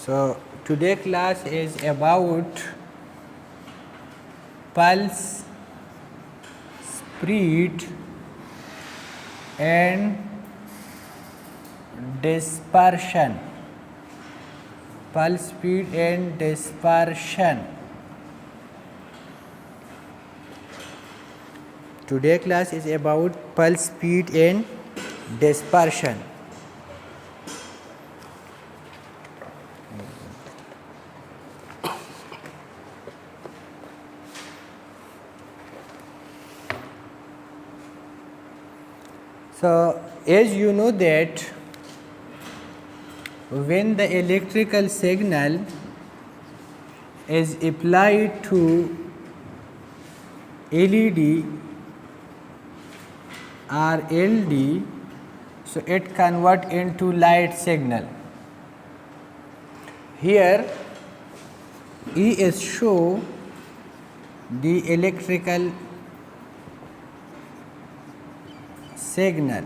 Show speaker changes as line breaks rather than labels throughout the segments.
So today class is about pulse, speed and dispersion. Pulse, speed and dispersion. Today class is about pulse, speed and dispersion. So as you know that when the electrical signal is applied to LED or LD, so it convert into light signal. Here E is show the electrical signal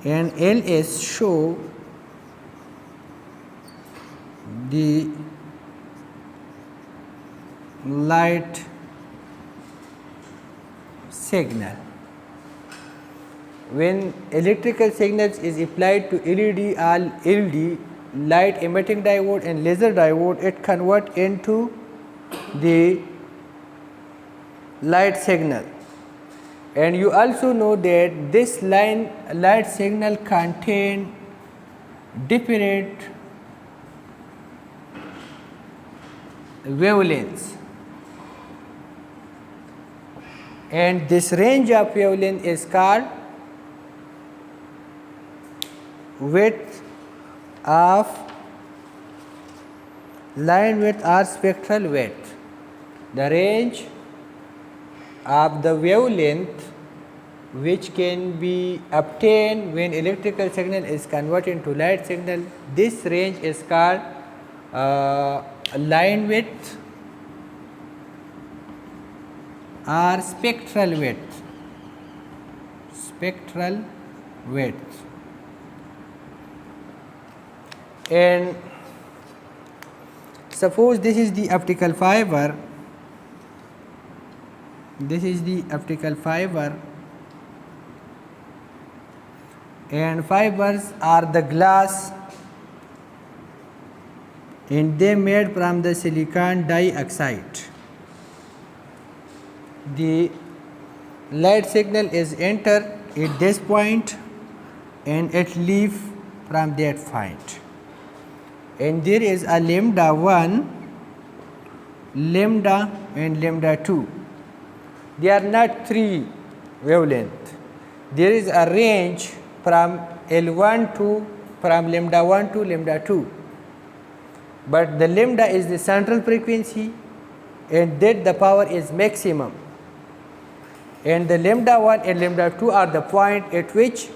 and L is show the light signal. When electrical signals is applied to LED or LD, light emitting diode and laser diode, it convert into the light signal. And you also know that this light signal contain different wavelengths, and this range of wavelength is called width of line width or spectral width. The range of the wavelength which can be obtained when electrical signal is converted into light signal, this range is called line width or spectral width. Spectral width. And suppose this is the optical fiber. This is the optical fiber, and fibers are the glass and they made from the silicon dioxide. The light signal is enter at this point and it leave from that point, and there is a lambda 1, lambda and lambda 2. They are not three wavelength. There is a range from L1 to from lambda 1 to lambda 2, but the lambda is the central frequency and that the power is maximum, and the lambda 1 and lambda 2 are the point at which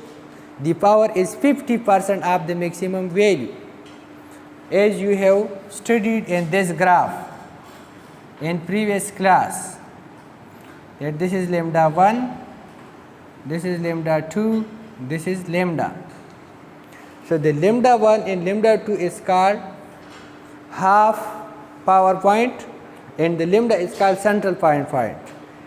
the power is 50% of the maximum value, as you have studied in this graph in previous class, that this is lambda 1, this is lambda 2, this is lambda. So the lambda 1 and lambda 2 is called half power point and the lambda is called central point.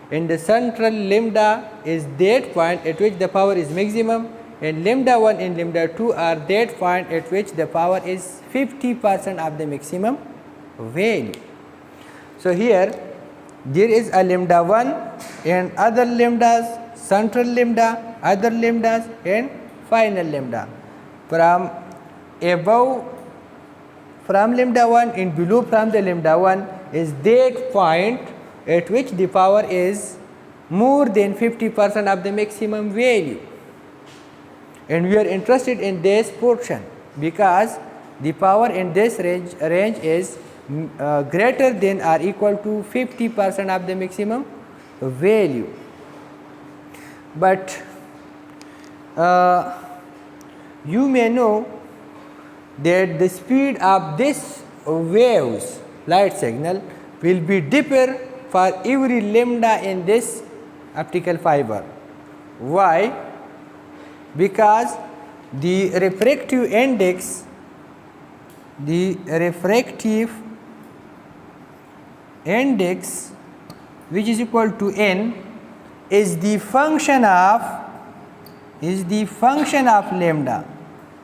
And the central lambda is that point at which the power is maximum, and lambda 1 and lambda 2 are that point at which the power is 50% of the maximum value. So here there is a lambda 1 and other lambdas, central lambda, other lambdas and final lambda. From above from lambda 1 and below from the lambda 1 is that point at which the power is more than 50% of the maximum value. And we are interested in this portion because the power in this range is greater than or equal to 50% of the maximum value. But you may know that the speed of this waves light signal will be different for every lambda in this optical fiber. Why? Because the refractive index the refractive index, which is equal to n, is the function of lambda,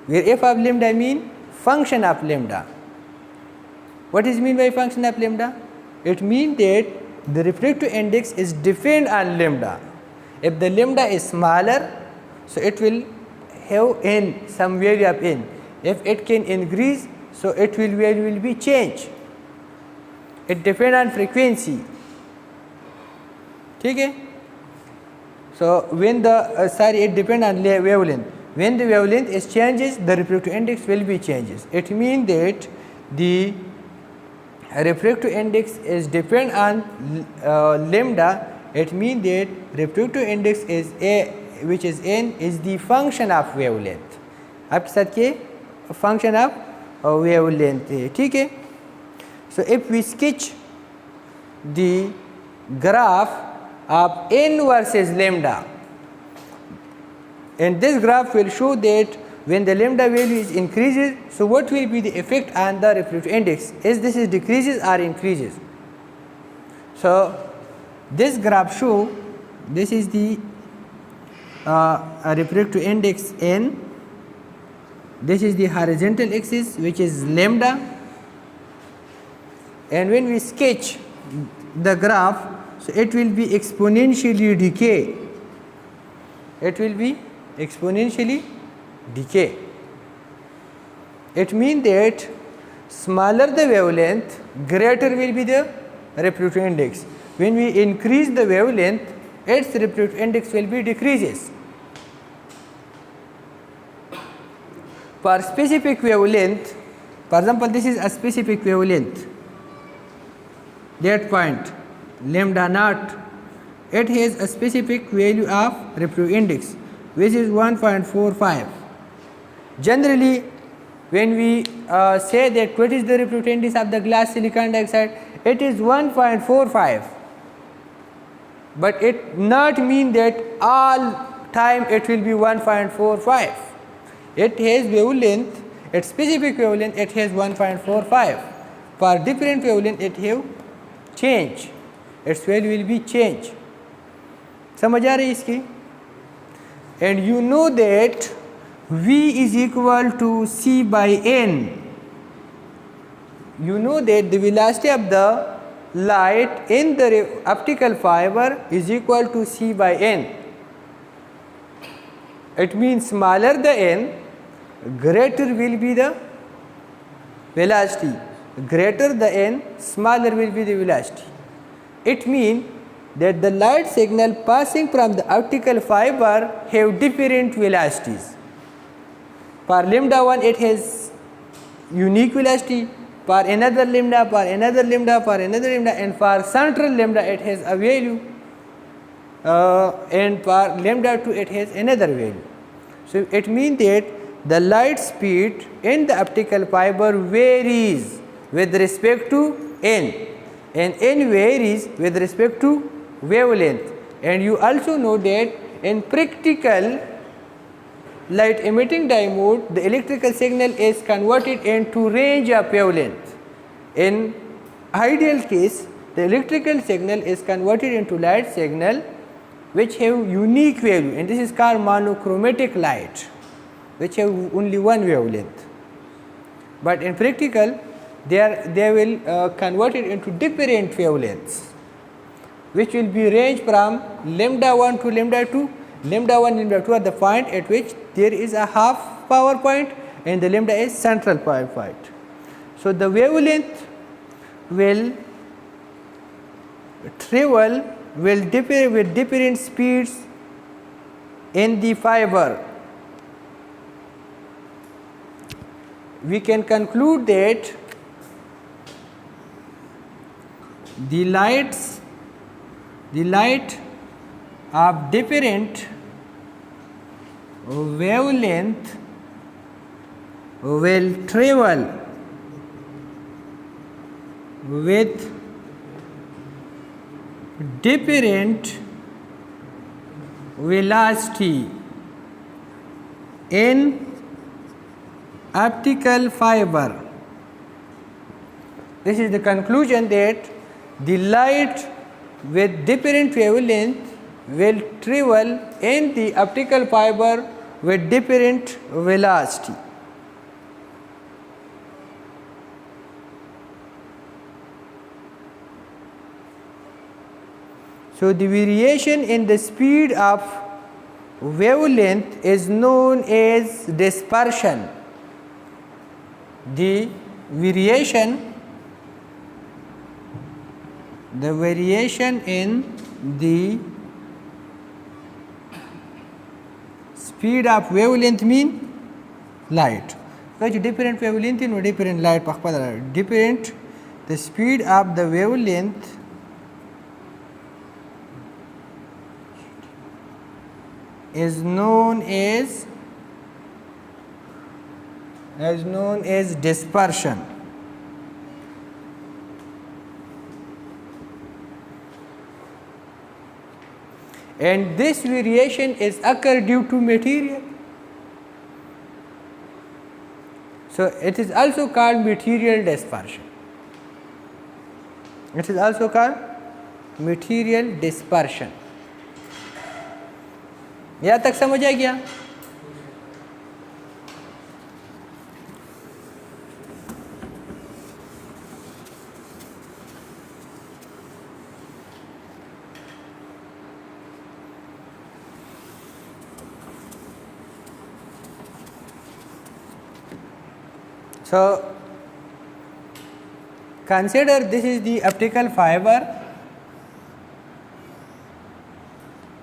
where f of lambda mean function of lambda. What is mean by function of lambda? It means that the refractive index is depend on lambda. If the lambda is smaller, so it will have n, some value of n. If it can increase, so it will value will be change. It depend on frequency. Okay? So when the it depend on wavelength. When the wavelength is changes, the refractive index will be changes. It means that the refractive index is depend on lambda. It means that refractive index is a, which is n, is the function of wavelength. आपके साथ के function of wavelength है, ठीक है? So if we sketch the graph of n versus lambda, and this graph will show that when the lambda value is increases, so what will be the effect on the refractive index? Is this is decreases or increases? So this graph show this is the refractive index n. This is the horizontal axis, which is lambda, and when we sketch the graph, so it will be exponentially decay. It will be exponentially decay. It means that smaller the wavelength, greater will be the refractive index. When we increase the wavelength, its refractive index will be decreases. For specific wavelength, for example, this is a specific wavelength. That point lambda naught, it has a specific value of refractive index, which is 1.45. Generally, when we say that what is the refractive index of the glass silicon dioxide, it is 1.45. But it not mean that all time it will be 1.45. It has wavelength, its specific wavelength, it has 1.45. For different wavelength, it have change. Its value will be change. समझ आ रही इसकी? And you know that V is equal to C by N. You know that the velocity of the light in the optical fiber is equal to C by N. It means smaller the N, greater will be the velocity. Greater the N, smaller will be the velocity. It means that the light signal passing from the optical fiber have different velocities. For lambda 1 it has unique velocity, for another lambda, for another lambda, for another lambda, and for central lambda it has a value, and for lambda 2 it has another value. So it means that the light speed in the optical fiber varies with respect to n, and n varies with respect to wavelength. And you also know that in practical light emitting diode, the electrical signal is converted into range of wavelength. In ideal case, the electrical signal is converted into light signal which have unique value, and this is called monochromatic light, which have only one wavelength. But in practical, they will convert it into different wavelengths, which will be range from lambda 1 to lambda 2. Lambda 1 and lambda 2 are the point at which there is a half power point, and the lambda is central power point. So the wavelength will travel, will differ with different speeds in the fiber. We can conclude that the light of different wavelength will travel with different velocity in optical fiber. This is the conclusion that the light with different wavelength will travel in the optical fiber with different velocity. So, the variation in the speed of wavelength is known as dispersion. The variation in the speed of wavelength mean light. Because different wavelength in different light different, the speed of the wavelength is known as dispersion. And this variation is occur due to material. So, it is also called material dispersion. It is also called material dispersion. यहाँ तक समझ आ गया? So, consider this is the optical fiber,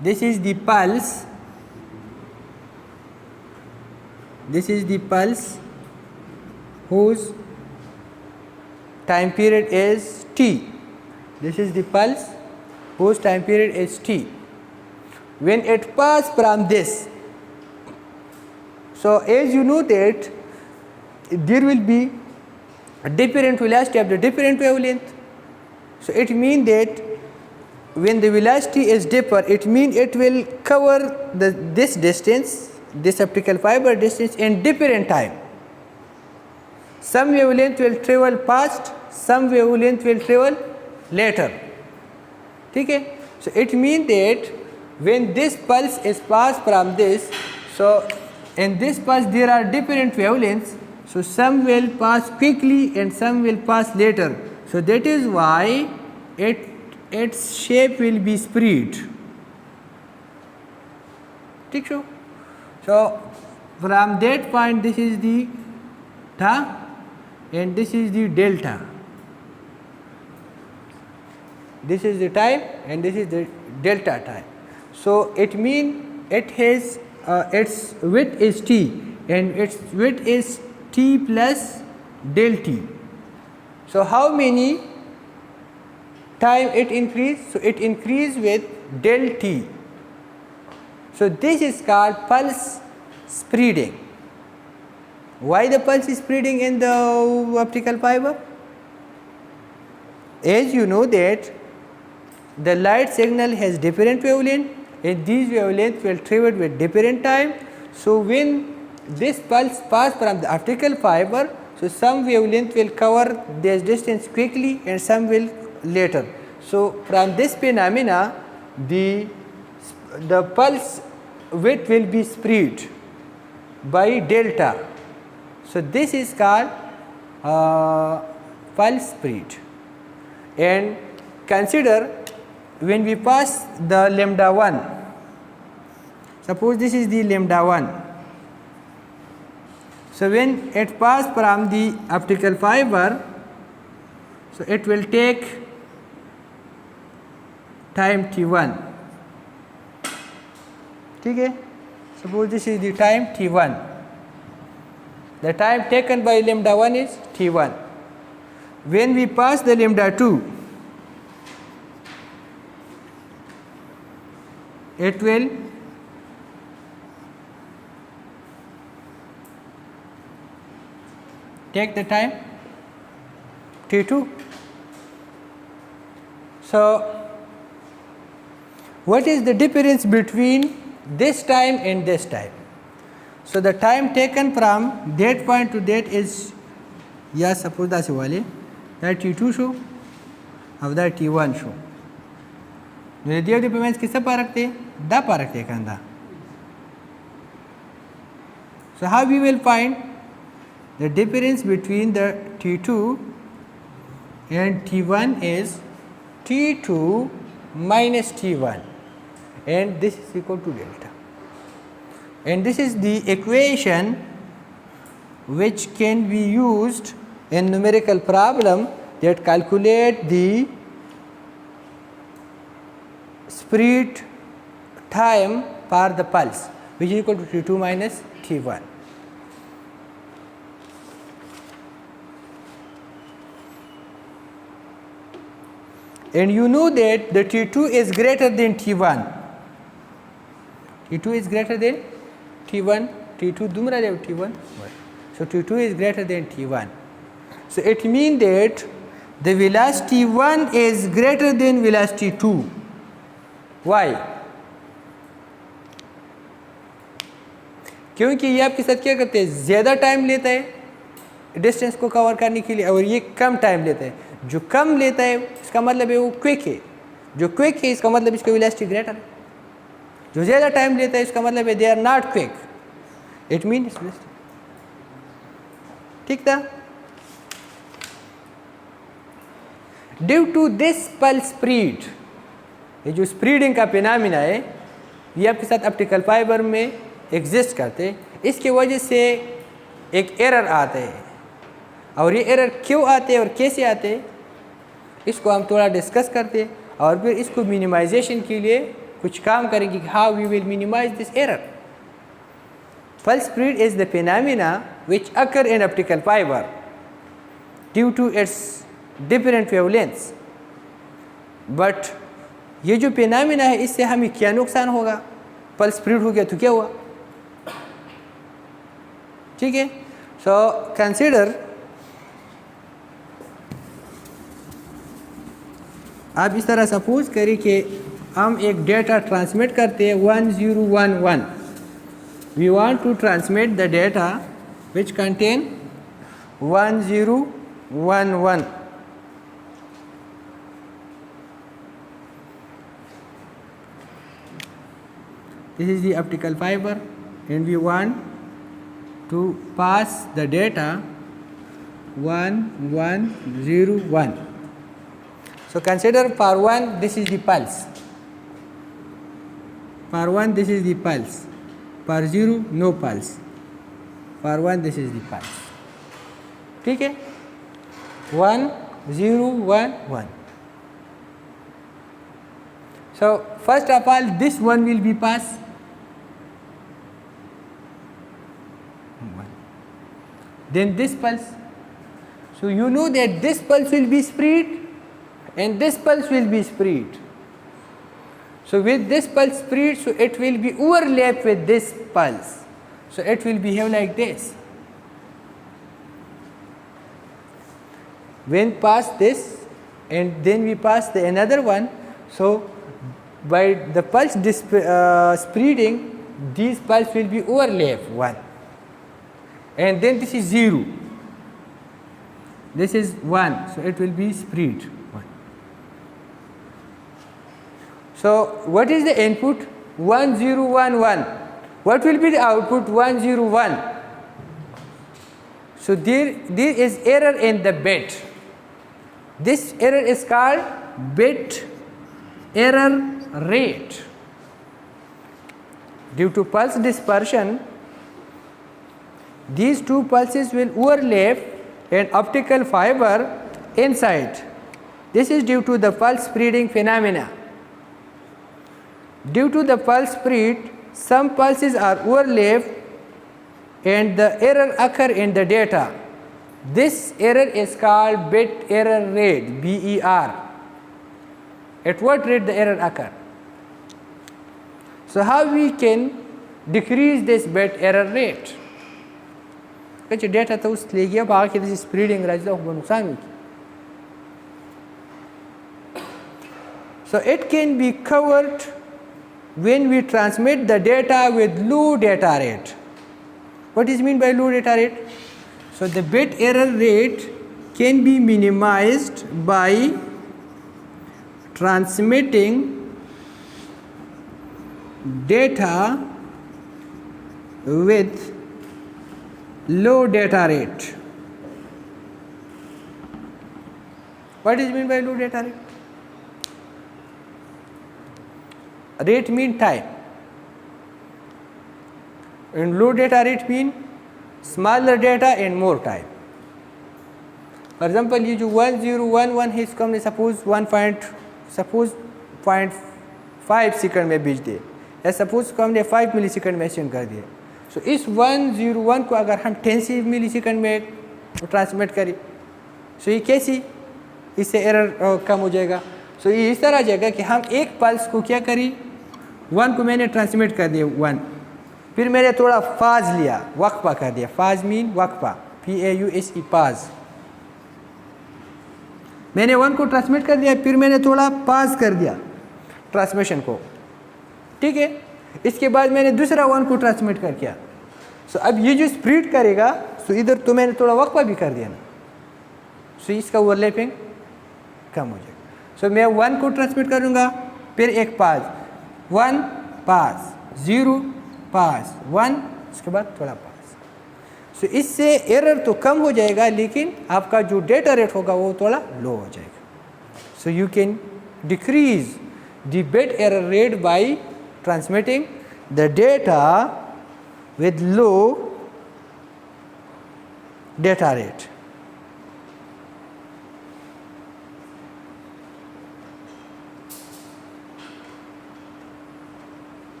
this is the pulse, this is the pulse whose time period is t. This is the pulse whose time period is t. When it passes from this, so as you know that there will be a different velocity of the different wavelength. So, it means that when the velocity is different, it means it will cover this distance, this optical fiber distance in different time. Some wavelength will travel fast, some wavelength will travel later. Okay? So, it means that when this pulse is passed from this, so in this pulse there are different wavelengths. So, some will pass quickly and some will pass later. So, that is why its shape will be spread. So, from that point this is the theta and this is the delta. This is the time and this is the delta time. So, it means it has its width is t and its width is t plus del t. So, how many time it increase? So, it increase with del t. So, this is called pulse spreading. Why the pulse is spreading in the optical fiber? As you know that the light signal has different wavelength and these wavelengths will travel with different time. So, when this pulse pass from the optical fiber, so some wavelength will cover this distance quickly and some will later. So, from this phenomena the pulse width will be spread by delta. So, this is called pulse spread. And consider when we pass the lambda 1, suppose this is the lambda 1. So, when it pass from the optical fiber, so it will take time t1. Okay? Suppose this is the time t1. The time taken by lambda 1 is t1. When we pass the lambda 2, it will take the time t2. So, what is the difference between this time and this time? So, the time taken from that point to that is, yes, suppose that's wale. that T2 show, of that T1 show. The idea of the payments किससे पारकते दा पारकते कंदा. So how we will find the difference between the T2 and T1 is T2 minus T1, and this is equal to delta, and this is the equation which can be used in numerical problem that calculate the spread time for the pulse, which is equal to T2 minus T1. And you know that the T2 is greater than T1. T2 is greater than T1. T2 dumra jab T1. So T2 is greater than T1. So it means that the velocity 1 is greater than velocity 2. Why? क्योंकि ये आपके साथ क्या करते हैं, ज़्यादा time लेता है डिस्टेंस को कवर करने के लिए, और ये कम टाइम लेता है. जो कम लेता है इसका मतलब है वो क्विक है, जो क्विक है इसका मतलब इसका वेलोसिटी ग्रेटर है. जो ज़्यादा टाइम लेता है इसका मतलब है they are not quick, it means. ठीक था. Due to this pulse spread, ये जो स्प्रीडिंग का फिनोमेना है ये आपके साथ ऑप्टिकल फाइबर में एग्जिस्ट करते हैं. इसके वजह से एक एरर आते हैं, और ये एरर क्यों आते हैं और कैसे आते हैं इसको हम थोड़ा डिस्कस करते हैं, और फिर इसको मिनिमाइजेशन के लिए कुछ काम करेंगे कि how we will minimise this error. Pulse spread is the phenomena which occur in optical fiber due to its different wavelengths. But ये जो phenomena है इससे हमें क्या नुकसान होगा, pulse spread हो गया तो क्या हुआ. ठीक है. So consider, आप इस तरह सपोज करें कि हम एक डेटा ट्रांसमिट करते हैं 1011. We want to transmit the data which contain 1011. This is the optical fiber, and we want to pass the data 1101. So consider for 1 this is the pulse, for 1 this is the pulse, for 0 no pulse, for 1 this is the pulse. ठीक है. 1 0 1 1. So first of all this one will be passed. Then this pulse. So you know that this pulse will be spread and this pulse will be spread. So with this pulse spread, so it will be overlap with this pulse. So it will behave like this. When pass this and then we pass the another one, so by the pulse spreading, these pulse will be overlap one. And then this is 0. This is 1, so it will be spread 1. So what is the input? 1011. What will be the output? 101. So there is error in the bit. This error is called bit error rate. Due to pulse dispersion, these two pulses will overlap an optical fiber inside. This is due to the pulse spreading phenomena. Due to the pulse spread, some pulses are overlapped and the error occur in the data. This error is called bit error rate, BER. At what rate the error occur? So how we can decrease this bit error rate? Because data तो उस ले गया बाकी this spreading Rajda हुआ नुकसान हुई. So it can be covered when we transmit the data with low data rate. What is mean by low data rate? So the bit error rate can be minimized by transmitting data with low data rate. What is mean by low data rate? Rate mean time, and low data rate mean smaller data and more time. For example, ये जो 1011 है इसको हमने suppose 0.5 second में भेज दिए, या suppose को हमने 5 मिली सेकंड में सेंड कर दिए. सो इस 101 को अगर हम 10 मिली सेकंड में ट्रांसमिट करें, सो ये कैसी, इससे एरर कम हो जाएगा. सो ये इस तरह आ जाएगा कि हम एक पल्स को क्या करें, 1 को मैंने ट्रांसमिट कर दिया 1, फिर मैंने थोड़ा फाज लिया, वक्फा कर दिया. फाज मीन वक्फा, PAUSE पाज. मैंने 1 को ट्रांसमिट कर दिया, फिर मैंने थोड़ा पाज कर दिया ट्रांसमिशन को, ठीक है. इसके बाद मैंने दूसरा 1 को ट्रांसमिट कर किया. सो अब ये जो स्प्लिट करेगा, सो इधर तो मैंने थोड़ा वक्फा भी कर दिया ना, सो इसका ओवरलैपिंग कम हो जाएगा. सो मैं 1 को ट्रांसमिट करूँगा, फिर एक पाज, 1 पाज, 0 पाज, 1, उसके बाद थोड़ा पाज. सो इससे एरर तो कम हो जाएगा, लेकिन आपका जो डेटा रेट होगा वो थोड़ा लो हो जाएगा. सो you can decrease the bit error rate by transmitting the data with low data rate.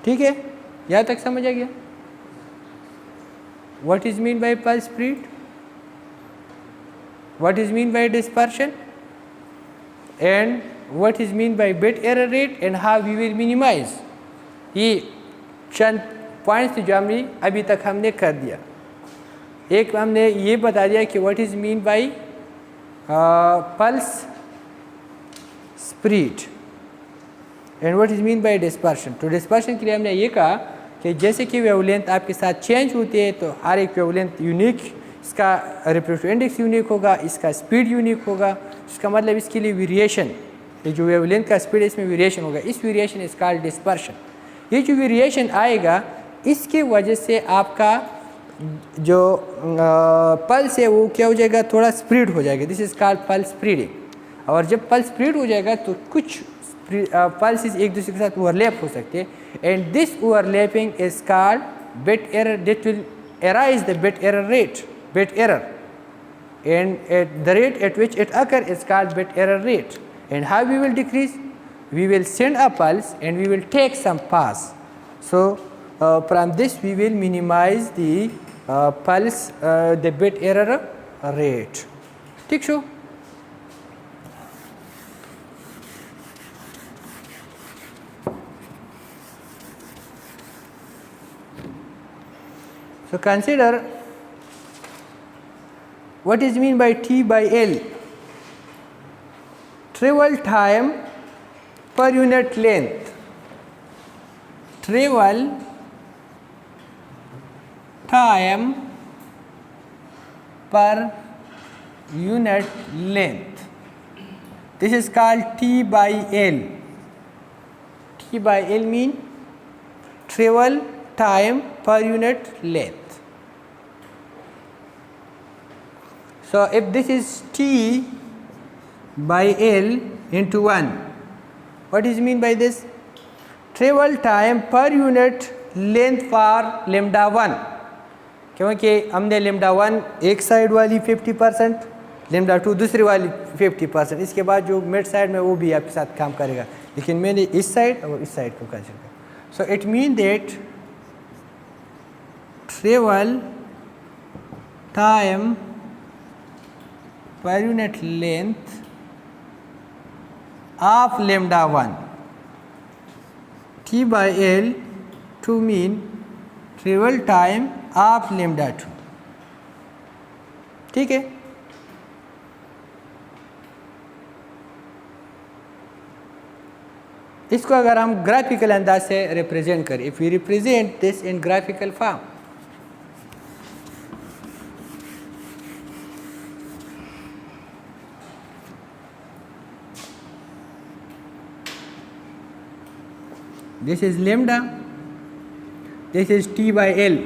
ठीक है, यहाँ तक समझ आ गया. What is mean by pulse speed? What is mean by dispersion, and what is mean by bit error rate, and how we will minimize. ये चंद points जो हमने अभी तक हमने कर दिया. एक हमने ये बता दिया कि what is mean by pulse speed and what is mean by dispersion. तो dispersion के लिए हमने ये कहा कि जैसे कि वेवलेंथ आपके साथ चेंज होती है, तो हर एक वेवलेंथ यूनिक, इसका रिफ्रैक्टिव इंडेक्स यूनिक होगा, इसका स्पीड यूनिक होगा. इसका मतलब इसके लिए वेरिएशन, ये जो वेवलेंथ का स्पीड है इसमें वेरिएशन होगा. इस वेरिएशन इज कॉल्ड डिस्पर्शन. ये जो वेरिएशन आएगा, इसके वजह से आपका जो पल्स है वो क्या हो जाएगा, थोड़ा स्प्रेड हो जाएगा. This is called pulse spreading. और जब पल्स स्प्रेड हो जाएगा तो कुछ पल्सेस एक दूसरे के साथ ओवरलैप हो सकते हैं, and this overlapping is called bit error. That will arise the bit error rate, bit error, and at the rate at which it occur is called bit error rate. And how we will decrease? We will send a pulse and we will take some pass. So from this we will minimize the pulse, the bit error rate. ठीक show. So consider what is mean by T by L. Travel time per unit length. Travel time per unit length. This is called T by L. T by L mean travel time per unit length. So if this is T by L into 1, what is mean by this? Travel time per unit length for lambda 1. क्योंकि हमने lambda 1 एक side वाली 50%, lambda 2 दूसरी वाली 50%, इसके बाद जो mid side में वो भी आपके साथ काम करेगा, लेकिन मैंने इस साइड और इस साइड को कंसीडर किया. सो it mean that travel time per unit length of lambda 1, T by L to mean travel time of lambda 2. ठीक है. इसको अगर हम ग्राफिकल अंदाज से रिप्रेजेंट करें, if we represent this in graphical form, this is lambda, this is t by L.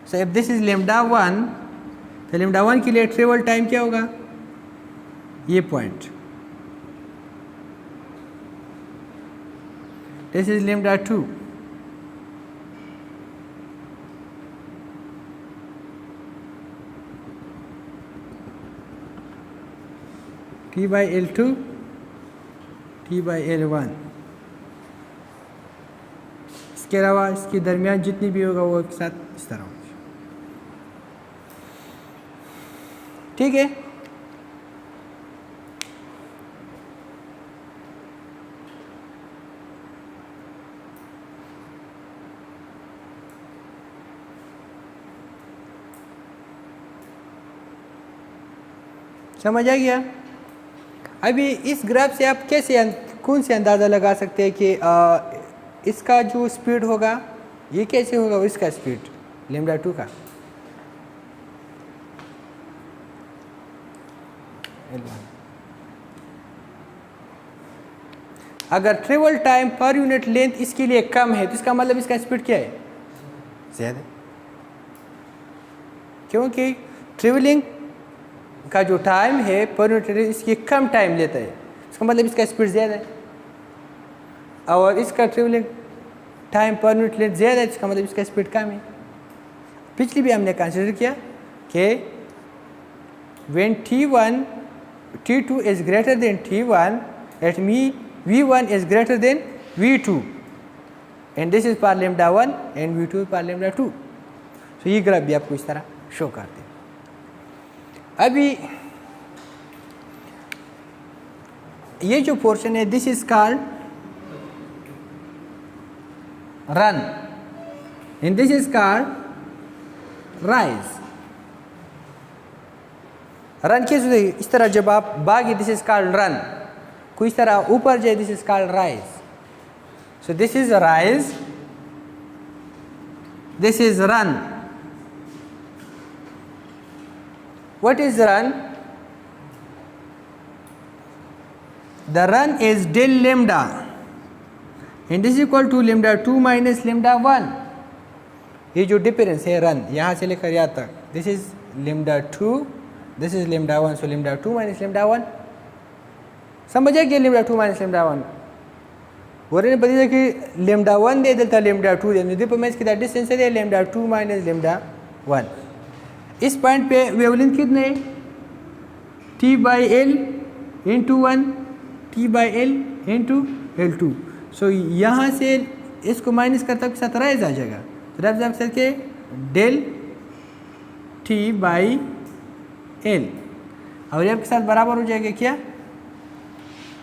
So if this is lambda 1, तो lambda 1 के लिए ट्रेवल टाइम क्या होगा, ये point. This is lambda 2. T by L2, T by L1. इसके अलावा इसके दरमियान जितनी भी होगा वो एक साथ इस तरह होगा. ठीक है. समझ आ गया. अभी इस ग्राफ से आप कैसे कौन से अंदाज़ा लगा सकते हैं कि इसका जो स्पीड होगा ये कैसे होगा, इसका स्पीड लैम्डा 2 का. अगर travel time per unit length इसके लिए कम है तो इसका मतलब इसका स्पीड क्या है, ज़्यादा. क्योंकि ट्रेवलिंग का जो टाइम है पर यूनिट इसकी कम टाइम लेता है, इसका मतलब इसका स्पीड ज़्यादा है. और इसका travelling time per unit length ज़्यादा है, इसका मतलब इसका स्पीड कम है. पिछली भी हमने कंसिडर किया कि when T2 is greater than T1, that means V1 is greater than V2, and this is for lambda 1 and V2 for lambda 2. तो ये ग्राफ भी आपको इस तरह शो करते हैं. अभी ये जो पोर्शन है this is called run and this is called rise. Run कैसे, इस तरह जब आप भागे दिस इज कॉल्ड रन, कोई इस तरह ऊपर जाए this is called rise. So this is rise, this is run. What is run? The run is del lambda and this is equal to lambda 2 minus lambda 1. ये जो difference है run यहाँ से लेकर यहाँ तक, this is lambda 2, this is lambda 1, so lambda 2 minus lambda 1. समझ आए कि lambda 2 minus lambda 1 और ने पता कि lambda 1 दे देता lambda 2 दे देता, मैं इसकी डिस्टेंस है lambda 2 minus lambda 1. इस पॉइंट पे वेवलेंथ कितने है, T by L into 1, T by L into L2. सो यहाँ से इसको माइनस करता के साथ राइज आ जाएगा, तो राइज आप करके डेल T बाई एल और आपके साथ बराबर हो जाएगा क्या,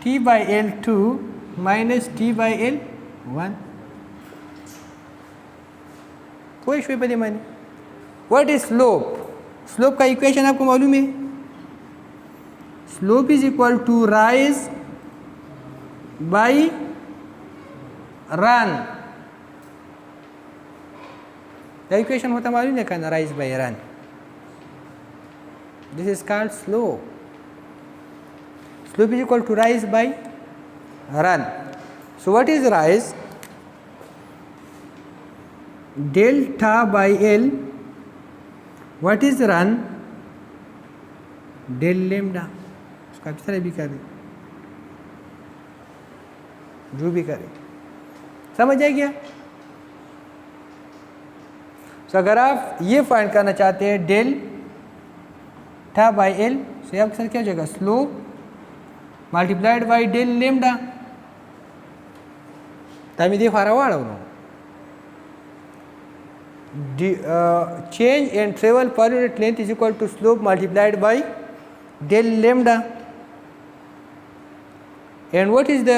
T by L2 minus T by L1. कोई शुरू पे माने. What is slope? स्लोप का इक्वेशन आपको मालूम है, slope is equal to rise by run. Equation होता मालूम है कहना, rise by run. This is called slope. Slope is equal to rise by run. So what is rise? Delta by L. What is run? Del lambda. उसका किस तरह भी करें, जो भी करें. समझ आ गया? तो अगर आप ये फाइंड करना चाहते हैं डेल था बाई एल, तो आपके साथ क्या हो जाएगा, slope multiplied by del lambda. तभी दे फारा वाड़ा उन्होंने change in travel per unit length is equal to slope multiplied by del lambda. And what is the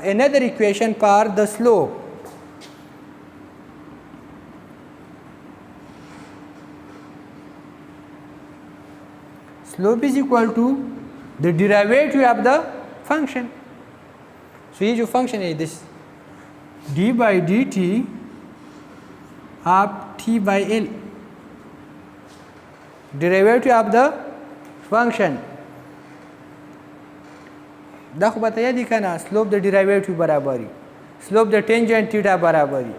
another equation for the slope? Slope is equal to the derivative of the function. सो ये जो function है this D by D T of T by L, derivative of the function दा खो बताया दिखा ना, slope the derivative बराबरी, slope the tangent theta बराबरी,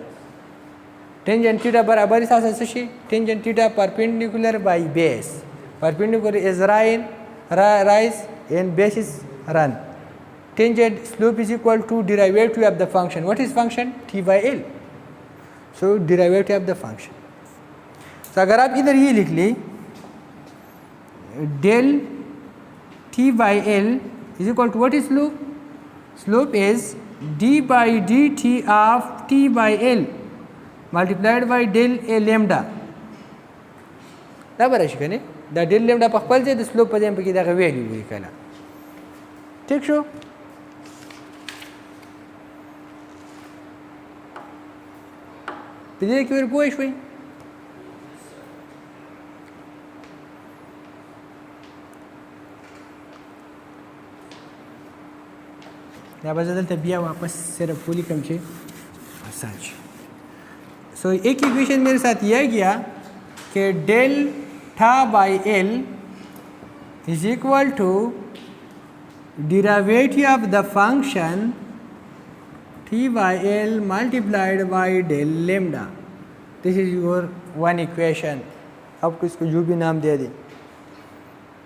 टेंजेंट थीटा बराबरी सा से tangent theta perpendicular by base, perpendicular is rise and base is run. Tangent slope is equal to derivative of the function. What is function? T by L. So derivative of the function. So अगर आप इधर ये लिख ले del T by L is equal to what is slope? Slope is d by dt of T by L multiplied by del A lambda. دا برای شکنه دا del lambda په خپل ځای د slope په ځای په کې دا ویلیو ولیکله. ٹھیک شو؟ په دې کې ور پوه شوئ؟ دا به زه دلته بیا واپس صرف ولیکم چې آسان شي. सो एक इक्वेशन मेरे साथ यह गया कि delta by L is equal to derivative of the function T by L multiplied by del lambda. This is your one equation. आपको इसको जो भी नाम दे दें,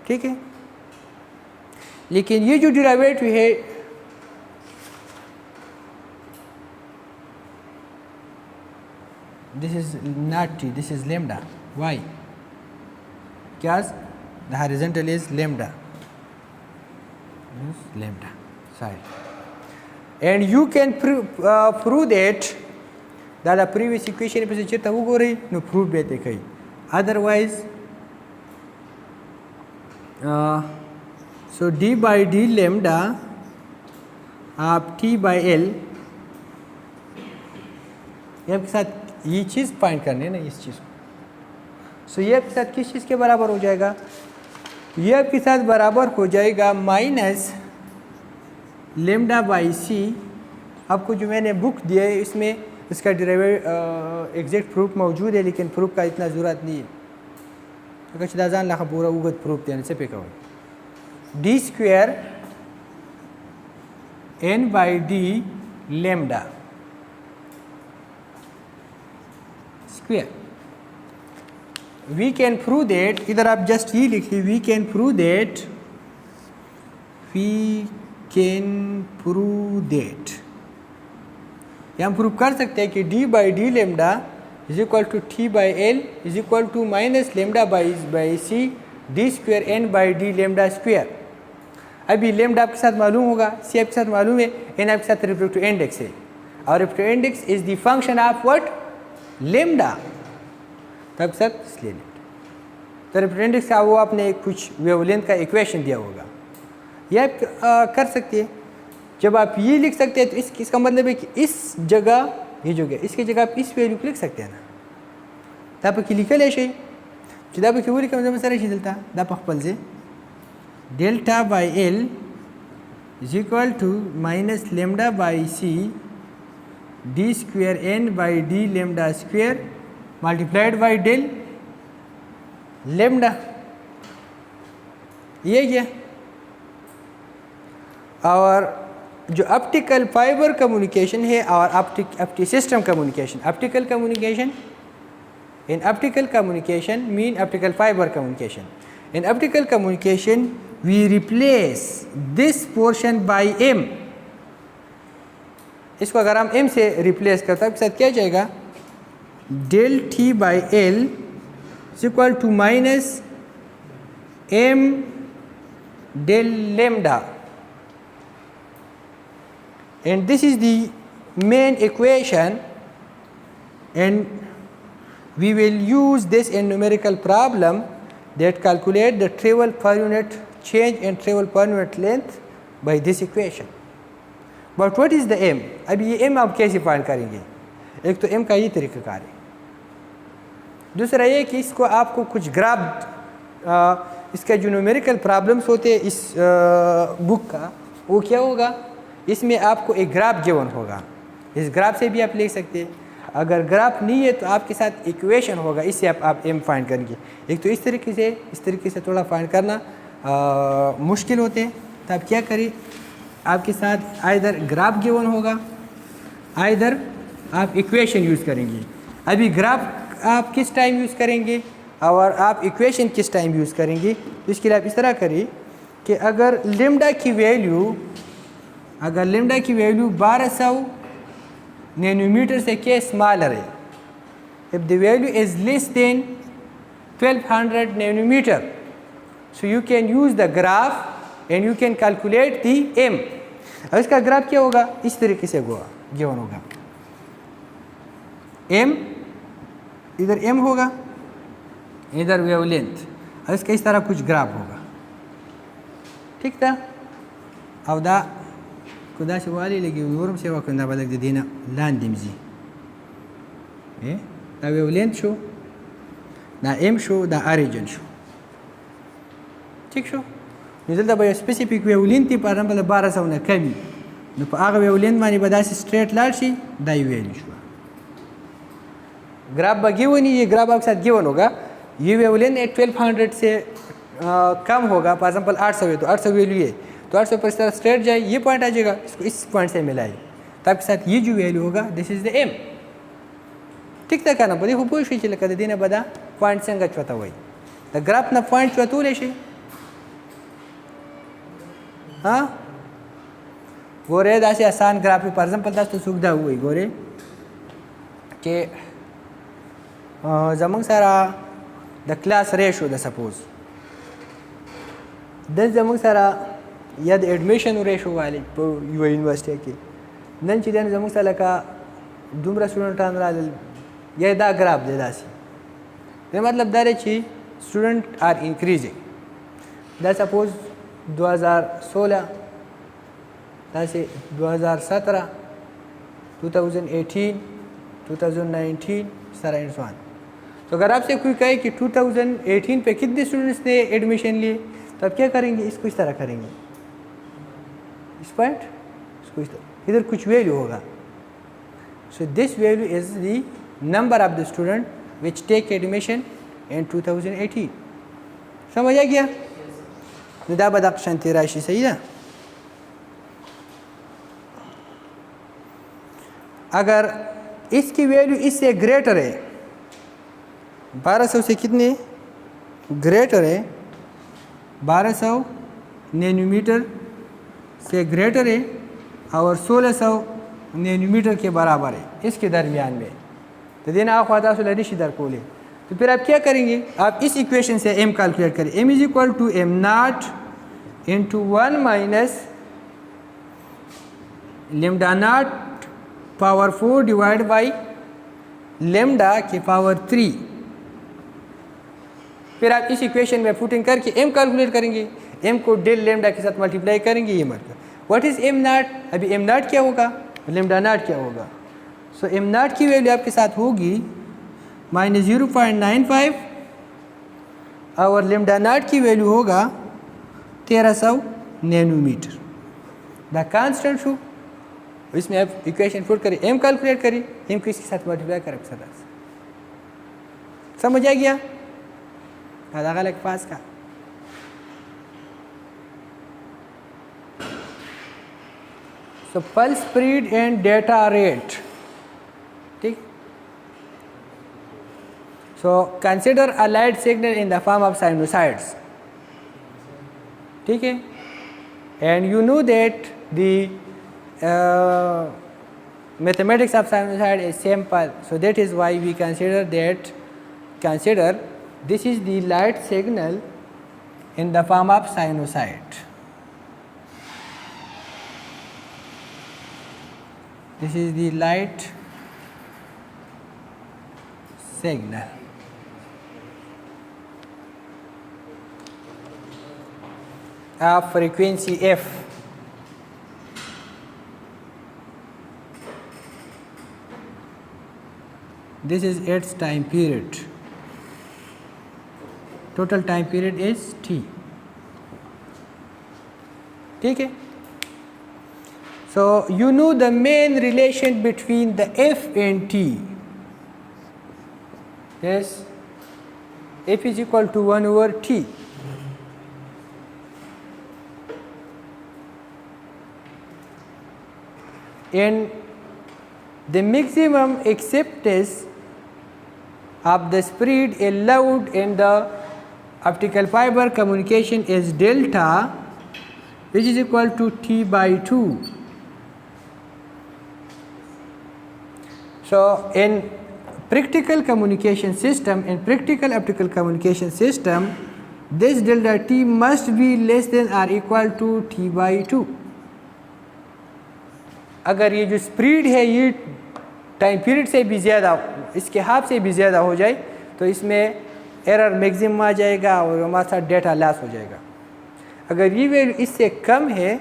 ठीक है. लेकिन ये जो डेरिवेटिव है this is not t, this is lambda. Why? Because the horizontal is lambda. Yes, lambda side. And you can prove that the previous equation पे से चेता वो गोरे no prove बेते कहीं. Otherwise, so d by d lambda of t by l ये के साथ ये चीज़ find करनी है ना, इस चीज़ को. सो ये आपके साथ किस चीज़ के बराबर हो जाएगा? ये आपके साथ बराबर हो जाएगा माइनस लेम्डा बाई सी. आपको जो मैंने बुक दिया है इसमें इसका एग्जैक्ट प्रूफ मौजूद है, लेकिन प्रूफ का इतना ज़रूरत नहीं है. तो कच्छ दाजान लाख पूरा उगत प्रूफ देने से पे कहो D square N by D lambda square. We can prove that, इधर आप जस्ट ये लिखिए, we can prove that, हम प्रूव कर सकते हैं कि d by D lambda is equal to t by L is equal to minus lambda by C D square N by D lambda square. अभी लेमडा आपके साथ मालूम होगा, सी आपके साथ मालूम है, एन आपके साथ रिफ्लेक्टिव इंडेक्स है, और reflective index is the function of what? Lambda. तब सब इसलिए तो रिप्रेजेंटेटिव का वो आपने कुछ वेवलेंथ का इक्वेशन दिया होगा, यह कर सकते हैं. जब आप ये लिख सकते हैं तो इसका मतलब है कि इस जगह ये जो गया इसकी जगह आप इस वैल्यू को लिख सकते हैं ना. तब कि लिखल है शे जब कि वो लिखा मतलब सारे चीज चलता दा पखपल से delta by L is equal to minus lambda by C D square N by D lambda square multiplied by del lambda. ये क्या? और जो ऑप्टिकल फाइबर कम्युनिकेशन है और optic system communication, optical communication in optical communication mean optical fiber communication. In optical communication we replace this portion by m. इसको अगर हम m से रिप्लेस करते हैं साथ क्या जाएगा? Del t by L is equal to minus m del lambda, and this is the main equation, and we will use this in numerical problem that calculate the travel per unit change and travel per unit length by this equation. But what is the m? अभी ये m आप कैसे find करेंगे? एक तो m का ये तरीक़ाकार है, दूसरा ये कि इसको आपको कुछ ग्राफ इसका जो न्यूमेरिकल प्रॉब्लम्स होते हैं इस बुक का, वो क्या होगा इसमें आपको एक ग्राफ गिवन होगा, इस ग्राफ से भी आप लिख सकते हैं। अगर ग्राफ नहीं है तो आपके साथ इक्वेशन होगा, इससे आप m फाइंड करेंगे। एक तो इस तरीके से थोड़ा फाइंड करना मुश्किल होते हैं, तो आप क्या करें, आपके साथ आइदर ग्राफ गिवन होगा, आइदर आप इक्वेशन यूज़ करेंगे। अभी ग्राफ आप किस टाइम यूज़ करेंगे और आप इक्वेशन किस टाइम यूज़ करेंगे, तो इसके लिए आप इस तरह करिए कि अगर लेमडा की वैल्यू 1200 नैनोमीटर से क्या स्मॉलर है, if the value is less than 1200 nanometer, so you can use the graph and you can calculate the m। अब इसका ग्राफ क्या होगा, इस तरीके से गिवन होगा, m इधर m होगा, इधर वेवलेंथ, और इसका इस तरह कुछ ग्राफ होगा, ठीक था। अब दा खुदा से वाली लगी नूरम से वकंदा बलक दीना लान दिमजी दा वेवलेंथ शो, दा m शो, दा origin शो, ठीक शो। नजल दा बया स्पेसिफिक वेवलेंथ पर एग्जांपल 1200 ने कमी, न पे आगे वेवलेंथ मानी बदा से स्ट्रेट लाल शी दा वैल्यू शो। ग्राफ गिवन, ये ग्राफ आपके साथ गिवन होगा, ये वेवलेंथ 1200 से कम होगा, फॉर एग्जांपल 800 है तो 800 वैल्यू है, तो 800 पर इस तरह स्ट्रेट जाए, ये पॉइंट आ जाएगा, इसको इस पॉइंट से मिलाए, तो आपके साथ ये जो वैल्यू होगा दिस इज द m, ठीक था। कहना पड़े खूब कोशिश कर देना बदा पॉइंट संग चौथा वही द ग्राफ ना पॉइंट चौथू लेशे, हाँ गोरे दासे आसान ग्राफ फॉर एग्जांपल दास तो सुविधा हुई गोरे के जमंग सारा the class ratio the suppose दस जमंग सारा यद एडमिशन रेशो वाले यू यूनिवर्सिटी के नन चिदन जमंग साला का दुमरा स्टूडेंट आंद्रा ये दा ग्राफ दे दासी, ये मतलब दारे ची स्टूडेंट आर इंक्रीजिंग, दा सपोज 2016 दासे 2017 2018 2019 सारा एंड सो ऑन। तो अगर आपसे कोई कहे कि 2018 पे कितने स्टूडेंट्स ने एडमिशन लिए, तो आप क्या करेंगे, इसको इस तरह करेंगे, इस पॉइंट इसको इस तरह, इधर कुछ वैल्यू होगा, so this value is the number of the student which take admission in 2018। समझ आ गया, निदा बदा शांति राशि सही ना। अगर इसकी वैल्यू इससे ग्रेटर है, 1200 से कितने ग्रेटर है, 1200 नैनोमीटर से ग्रेटर है और 1600 नैनोमीटर के बराबर है, इसके दरमियान में, तो देना आप खाता सुलह को ले, तो फिर आप क्या करेंगे, आप इस इक्वेशन से m कैलकुलेट करें, m is equal to m naught into 1 minus lambda naught power 4 divide by lambda के पावर 3। फिर आप इस इक्वेशन में पुटिंग करके m कैलकुलेट करेंगे, m को डेल लेमडा के साथ मल्टीप्लाई करेंगे, ये मतलब व्हाट इज m नॉट, अभी m नॉट क्या होगा, लेमडा नॉट क्या होगा, सो m नॉट की वैल्यू आपके साथ होगी माइनस 0.95 और लेमडा नॉट की वैल्यू होगा 1300 नैनोमीटर। द कांस्टेंट शो, इसमें आप इक्वेशन पुट करें, m कैलकुलेट करें, m को इसके साथ मल्टीप्लाई करें, समझ आ गया आधा लग पास का। So pulse speed and data rate, ठीक। So consider a light signal in the form of sinusoids, ठीक है, and you know that the mathematics of sinusoid is simple, so that is why we consider this is the light signal in the form of sinusoid. This is the light signal. Of frequency f. This is its time period. Total time period is t. ठीक है, So you know the main relation between the F and T. Yes, F is equal to 1 over T. And the maximum acceptance of the speed allowed in the optical fiber communication is delta, which is equal to T by 2. So in practical communication system, in practical optical communication system, this delta T must be less than or equal to T by 2. अगर ये जो speed है ये time period से भी ज़्यादा, इसके half से भी ज़्यादा हो जाए तो इसमें एरर मैक्सिमम आ जाएगा और हमारे साथ डेटा लॉस हो जाएगा। अगर ये वैल्यू इससे कम है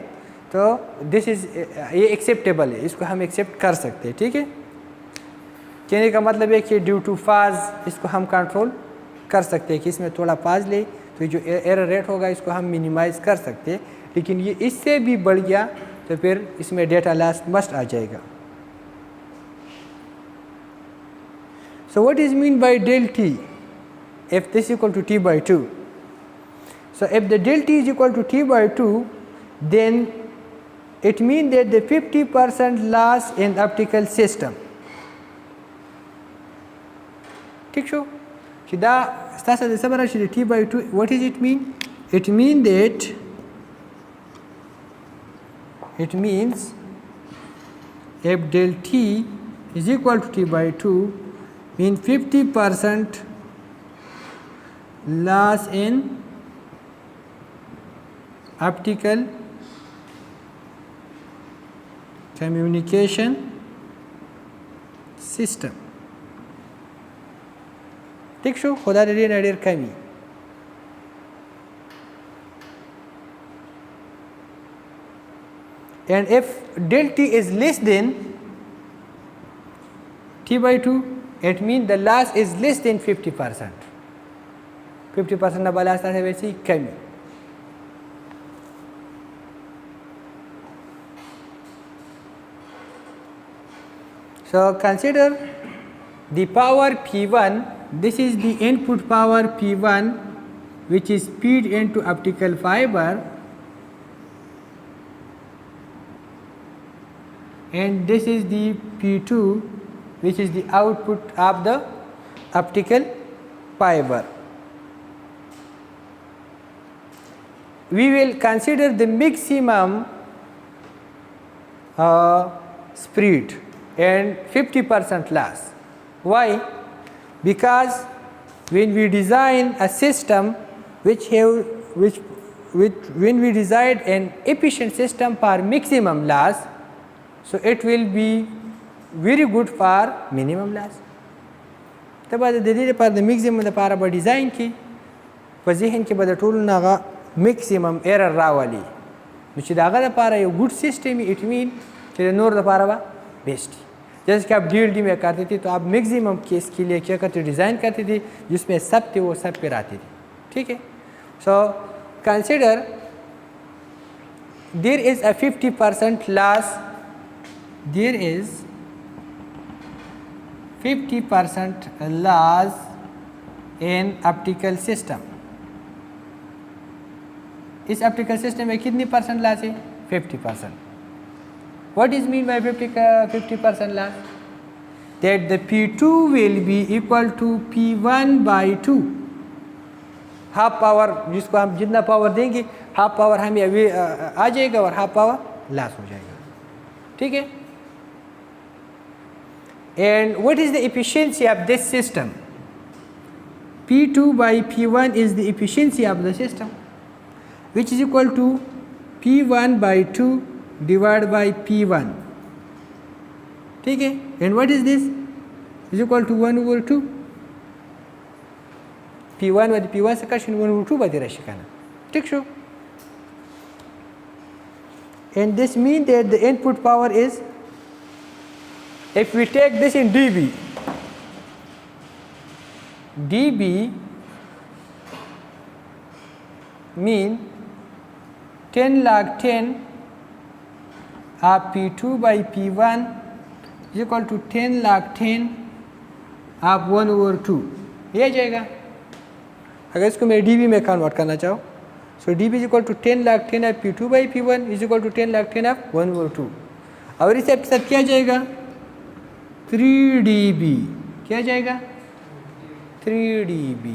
तो दिस इज़ ये एक्सेप्टेबल है, इसको हम एक्सेप्ट कर सकते हैं। ठीक है, कहने का मतलब है कि ड्यू टू फाज इसको हम कंट्रोल कर सकते हैं कि इसमें थोड़ा फाज ले तो जो एरर रेट होगा इसको हम मिनिमाइज़ कर सकते हैं, लेकिन ये इससे भी बढ़ गया तो फिर इसमें डेटा लॉस मस्ट आ जाएगा। So what is mean by del t if this is equal to T by 2? So if the del T is equal to T by 2, then it means that the 50% loss in optical system. ठीक show कि दा स्टासा दे सबरा she T by 2, what does it mean? It means if del T is equal to T by 2 means 50% loss in optical communication system. ठीक show खुदा दे नाडेर कमी and if del T is less than T by 2, it means the loss is less than 50%. 50% of loss है वैसे कमी। So consider the power P1. This is the input power P1, which is feed into optical fiber, and this is the P2, which is the output of the optical fiber. We will consider the maximum speed and 50% loss. Why? Because when we design a system when we design an efficient system for maximum loss, so it will be very good for minimum loss. तब د دې لپاره د maximum لپاره به design کې په ذهن کې به د ټولو نه هغه میکسیمم ایرر راولي، نو چې د هغه لپاره یو ګډ سسٹم اٹ مین چې د نور لپاره به بیسٹ ہے۔ جیسے کہ آپ ڈی ایل ڈی میں کرتے تھے تو آپ میکسیمم کیس کے لیے کیا کرتے ڈیزائن کرتے تھے جس میں سب تھے وہ سب پہ آتے تھے۔ ٹھیک ہے، so consider there is a 50% loss, there is 50% loss in optical system. इस optical system में कितनी परसेंट लॉस है? 50%. What is mean by 50% loss? That the P2 will be equal to P1 by 2. Half power जिसको हम जितना power देंगे half power हमें अभी आ जाएगा और हाफ पावर लॉस हो जाएगा। ठीक है, and what is the efficiency of this system? P2 by P1 is the efficiency of the system, which is equal to P1 by 2 divided by P1. ठीक है, and what is this? Is equal to 1 over 2. P1 with P1 से Kishan 1 over 2 बदे रही शिकाना। ठीक show, and this means that the input power is, if we take this in dB, dB mean 10 log 10 आप P2/P1 is equal to 10 log 10 आप 1/2 ये आ जाएगा। अगर इसको मैं dB में कन्वर्ट करना चाहो, so dB is equal to 10 log 10 आप P2/P1 is equal to 10 log 10 आप 1/2। और इसे आपके साथ क्या जाएगा 3 dB, क्या जाएगा 3 dB।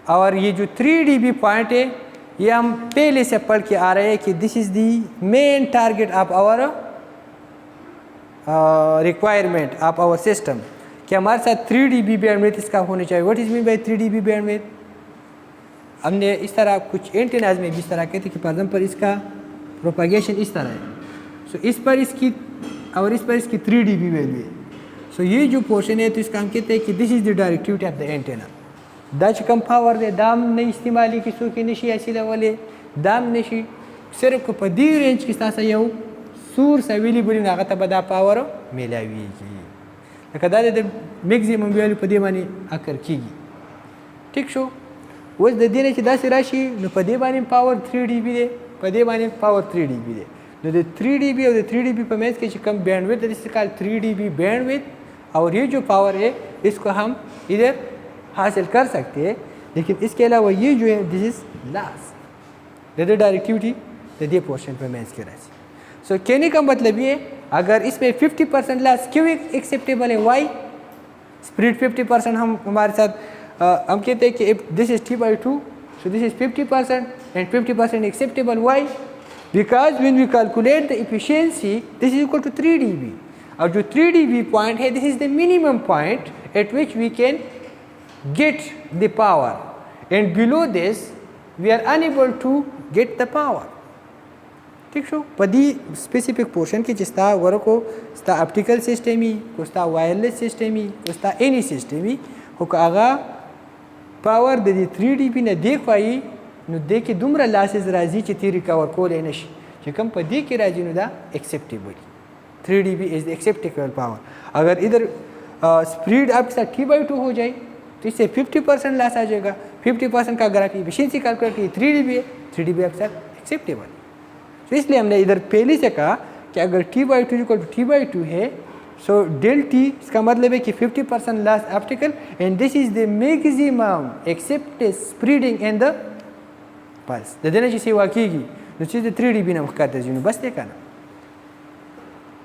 और ये जो 3 dB पॉइंट है ये हम पहले से पढ़ के आ रहे हैं कि this is the main target of our requirement of our system, कि हमारे साथ 3 dB बैंडविड्थ इसका होना चाहिए। What is mean by 3 dB bandwidth? हमने इस तरह कुछ एंटेनाज में भी इस तरह कहते हैं कि फॉर एग्जाम्पल इसका प्रोपागेशन इस तरह है, सो इस पर इसकी और इस पर इसकी 3 dB वैल्यू है। सो ये जो पोर्शन है तो इसका हम कहते हैं कि this is the directivity of the antenna. दाच कम पावर दे दाम नहीं इस्तेमाली किसो की नशी ऐसी लेवल है दाम नशी सिर्फ को पदी रेंज की साथ यू सोर्स अवेलेबल ना गता बदा पावर मिलावीगी लकदा दे मैक्सिमम वैल्यू पदी मानी अकर कीगी। ठीक शो वस द दिन च दास राशि न पदी मानी पावर 3 dB दे पदी मानी पावर 3 dB दे नो द 3 dB और द 3 dB पर मैच के कम bandwidth this is called 3 dB bandwidth. और ये जो पावर है इसको हम इधर हासिल कर सकते हैं, लेकिन इसके अलावा ये जो है this is loss the directivity the portion पर मैच के राशि। सो कहने का मतलब ये अगर इसमें 50% लॉस क्यों एक्सेप्टेबल है? वाई स्प्लिट 50% हम हमारे साथ हम कहते हैं कि if this is T/2 so this is 50% and 50% acceptable. Why? Because when we calculate the efficiency this is equal to 3 dB और जो 3 dB पॉइंट है this is the minimum point at which we can get the power and below this we are unable to get the power. ठीक show पदी specific portion की जिसता वर को स्ता optical सिस्टमी को स्ता wireless सिस्टमी को स्ता any सिस्टमी हो आगा पावर दे 3 dB ने देख पाई नु देख के दुमरा लॉसेस राजी ची थी रिकवर को लेनश कि कम पदी के राजी नु दा acceptable 3 dB is the acceptable power. अगर इधर स्पीड आपके साथ T/2 हो जाए तो इससे 50% लॉस आ जाएगा। 50% का अगर आपकी एफिशिएंसी कैलकुलेट की 3 dB है 3 dB आपके साथ एक्सेप्टेबल। तो इसलिए हमने इधर पहले से कहा कि अगर T/2 इक्वल टू T/2 है सो डेल T इसका मतलब है कि 50% loss optical and this is the maximum accepted spreading in the pulse the देना चीज वाकई की जो चीज 3 dB ना करते हैं बस देखा ना।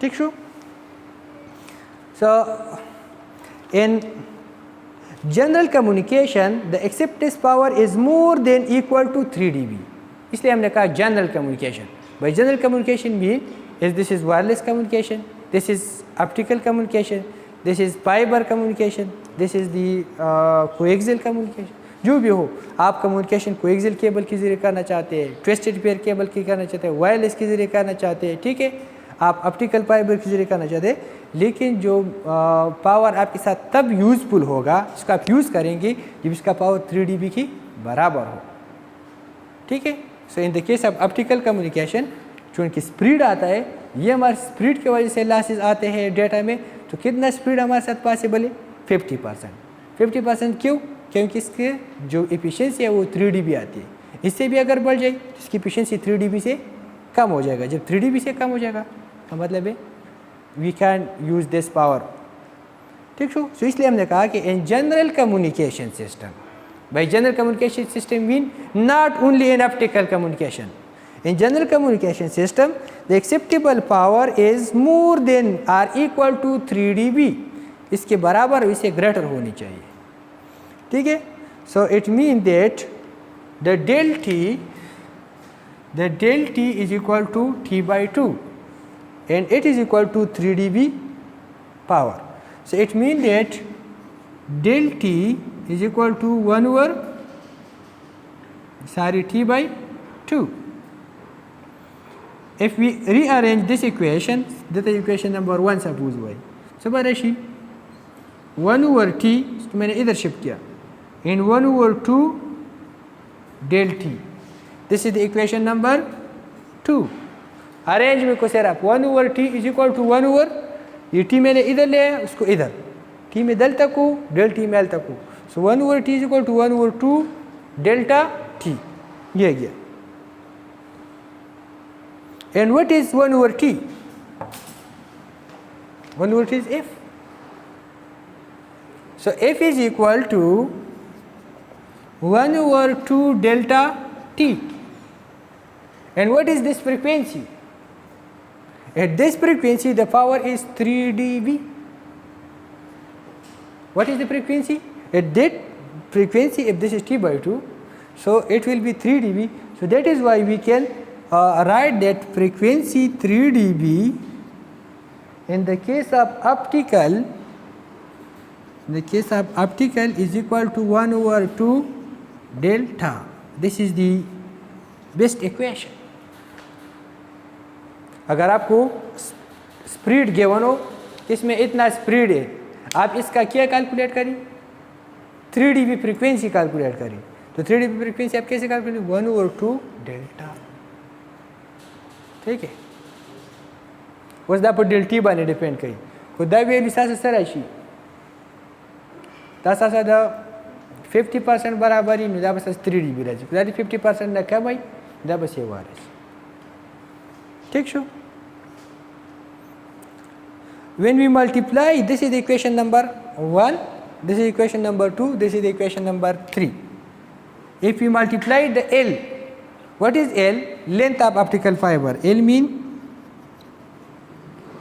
ठीक शो so in general communication the acceptance power is more than equal to 3 dB, इसलिए हमने कहा general communication. By general communication mean is this is wireless communication, this is optical communication, this is fibre communication, this is the coaxial communication. जो भी हो आप communication coaxial cable के जरिए करना चाहते हैं, ट्विस्टेड पेयर केबल की करना चाहते हैं, वायरलेस के जरिए करना चाहते हैं, ठीक है, आप ऑप्टिकल फाइबर के जरिए करना चाहते हैं, लेकिन जो पावर आपके साथ तब यूज़फुल होगा इसको आप यूज़ करेंगे जब इसका पावर 3 dB की बराबर हो। ठीक है, so in the case of optical communication चूँकि स्पीड आता है ये हमारे स्पीड की वजह से लॉसेस आते हैं डेटा में, तो कितना स्पीड हमारे साथ पॉसिबल है 50%। 50% क्यों? क्योंकि इसके जो एफिशिएंसी है वो 3 dB आती है, इससे भी अगर बढ़ जाए तो इसकी एफिशिएंसी 3 dB से कम हो जाएगा। जब 3 dB से कम हो जाएगा तो मतलब है we can use this power. ठीक है, सो इसलिए हमने कहा कि in general communication system by general communication system mean not only in optical communication, in general communication system the acceptable power is more than or equal to 3 dB, इसके बराबर इससे greater होनी चाहिए। ठीक है, सो it mean that the del T is equal to T/2 and it is equal to 3 dB power. So it means that del T is equal to 1/T/2. If we rearrange this equation, that is equation number 1 suppose y. So बराशी 1/T इसको मैंने इधर shift किया in 1/2 del T. This is the equation number 2. Arrange में को सिर्फ 1/T is equal to 1 ये T मैंने इधर ले आया उसको इधर T में डेल्टा को डेल T में डेल्टा को, so 1/T is equal to 1/2 delta T ये गया। And what is 1 over t? 1 over t is f. So f is equal to 1 over 2 delta t. And what is this frequency? At this frequency the power is 3 dB. What is the frequency? At that frequency, if this is t by 2, so it will be 3 dB. So that is why we can write that frequency 3 dB in the case of optical. In the case of optical is equal to 1 over 2 delta. This is the best equation. अगर आपको speed given हो, इसमें इतना speed है, आप इसका क्या calculate करें? 3 dB फ्रीक्वेंसी कैलकुलेट करें. तो 3 dB फ्रीक्वेंसी आप कैसे कैलकुलेट? 1 over 2 delta. ठीक है. उस दा पर डेल्टी बाने डिपेंड करी. खुदा भी लिसा से राशि. तासा सा 50% बराबर ही नुदा बस 3 dB राशि. खुदा 50% ना क्या भाई? नुदा बस ये वारस. ठीक show. When we multiply, this is the equation number 1, this is equation number 2, this is the equation number 3. If we multiply the L, what is L? Length of optical fiber. L mean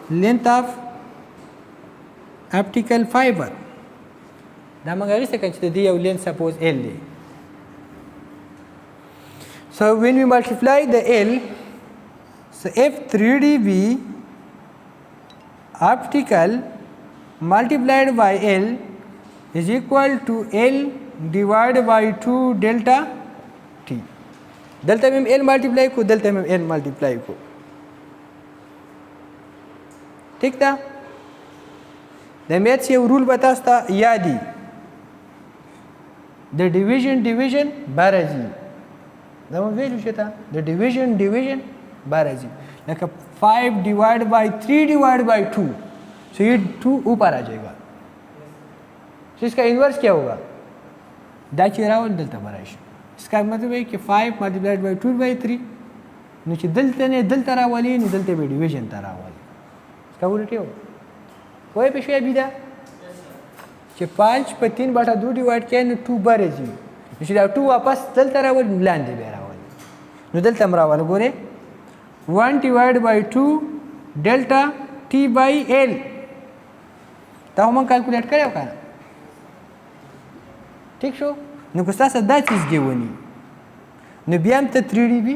length of optical fiber. Namagari se kanchite diya length suppose L. So when we multiply the L, so if 3 dB optical multiplied by L is equal to L divided by 2 delta t. Delta में L multiply को, delta में N multiply को. ठीक था? The maths ये rule बताता यादी. The division बाराजी. दम वैल्यू शेता. The division बाराजी. Like 5 divided by 3 divided by 2. So ये 2 ऊपर आ जाएगा. तो इसका इन्वर्स क्या होगा? दाची रावल डेल्टा बराश. इसका मतलब है कि 5 multiplied by 2 by 3. नीचे डेल्टा ने डेल्टा रावली ने डेल्टा में डिवीजन तारावली. इसका उल्टे हो. कोई पेशे बिदा. कि 5 पर 3 बटा 2 डिवाइड किया ने 2 बराजी. इसलिए 2 वापस delta Rawal Milan they बेरावली. No delta मरावल Gore 1 divided by 2 delta t by L. तो हम कैलकुलेट करें क्या? ठीक शो? नुकसा सदा चीज़ गिवनी. नबियाम तो 3 dB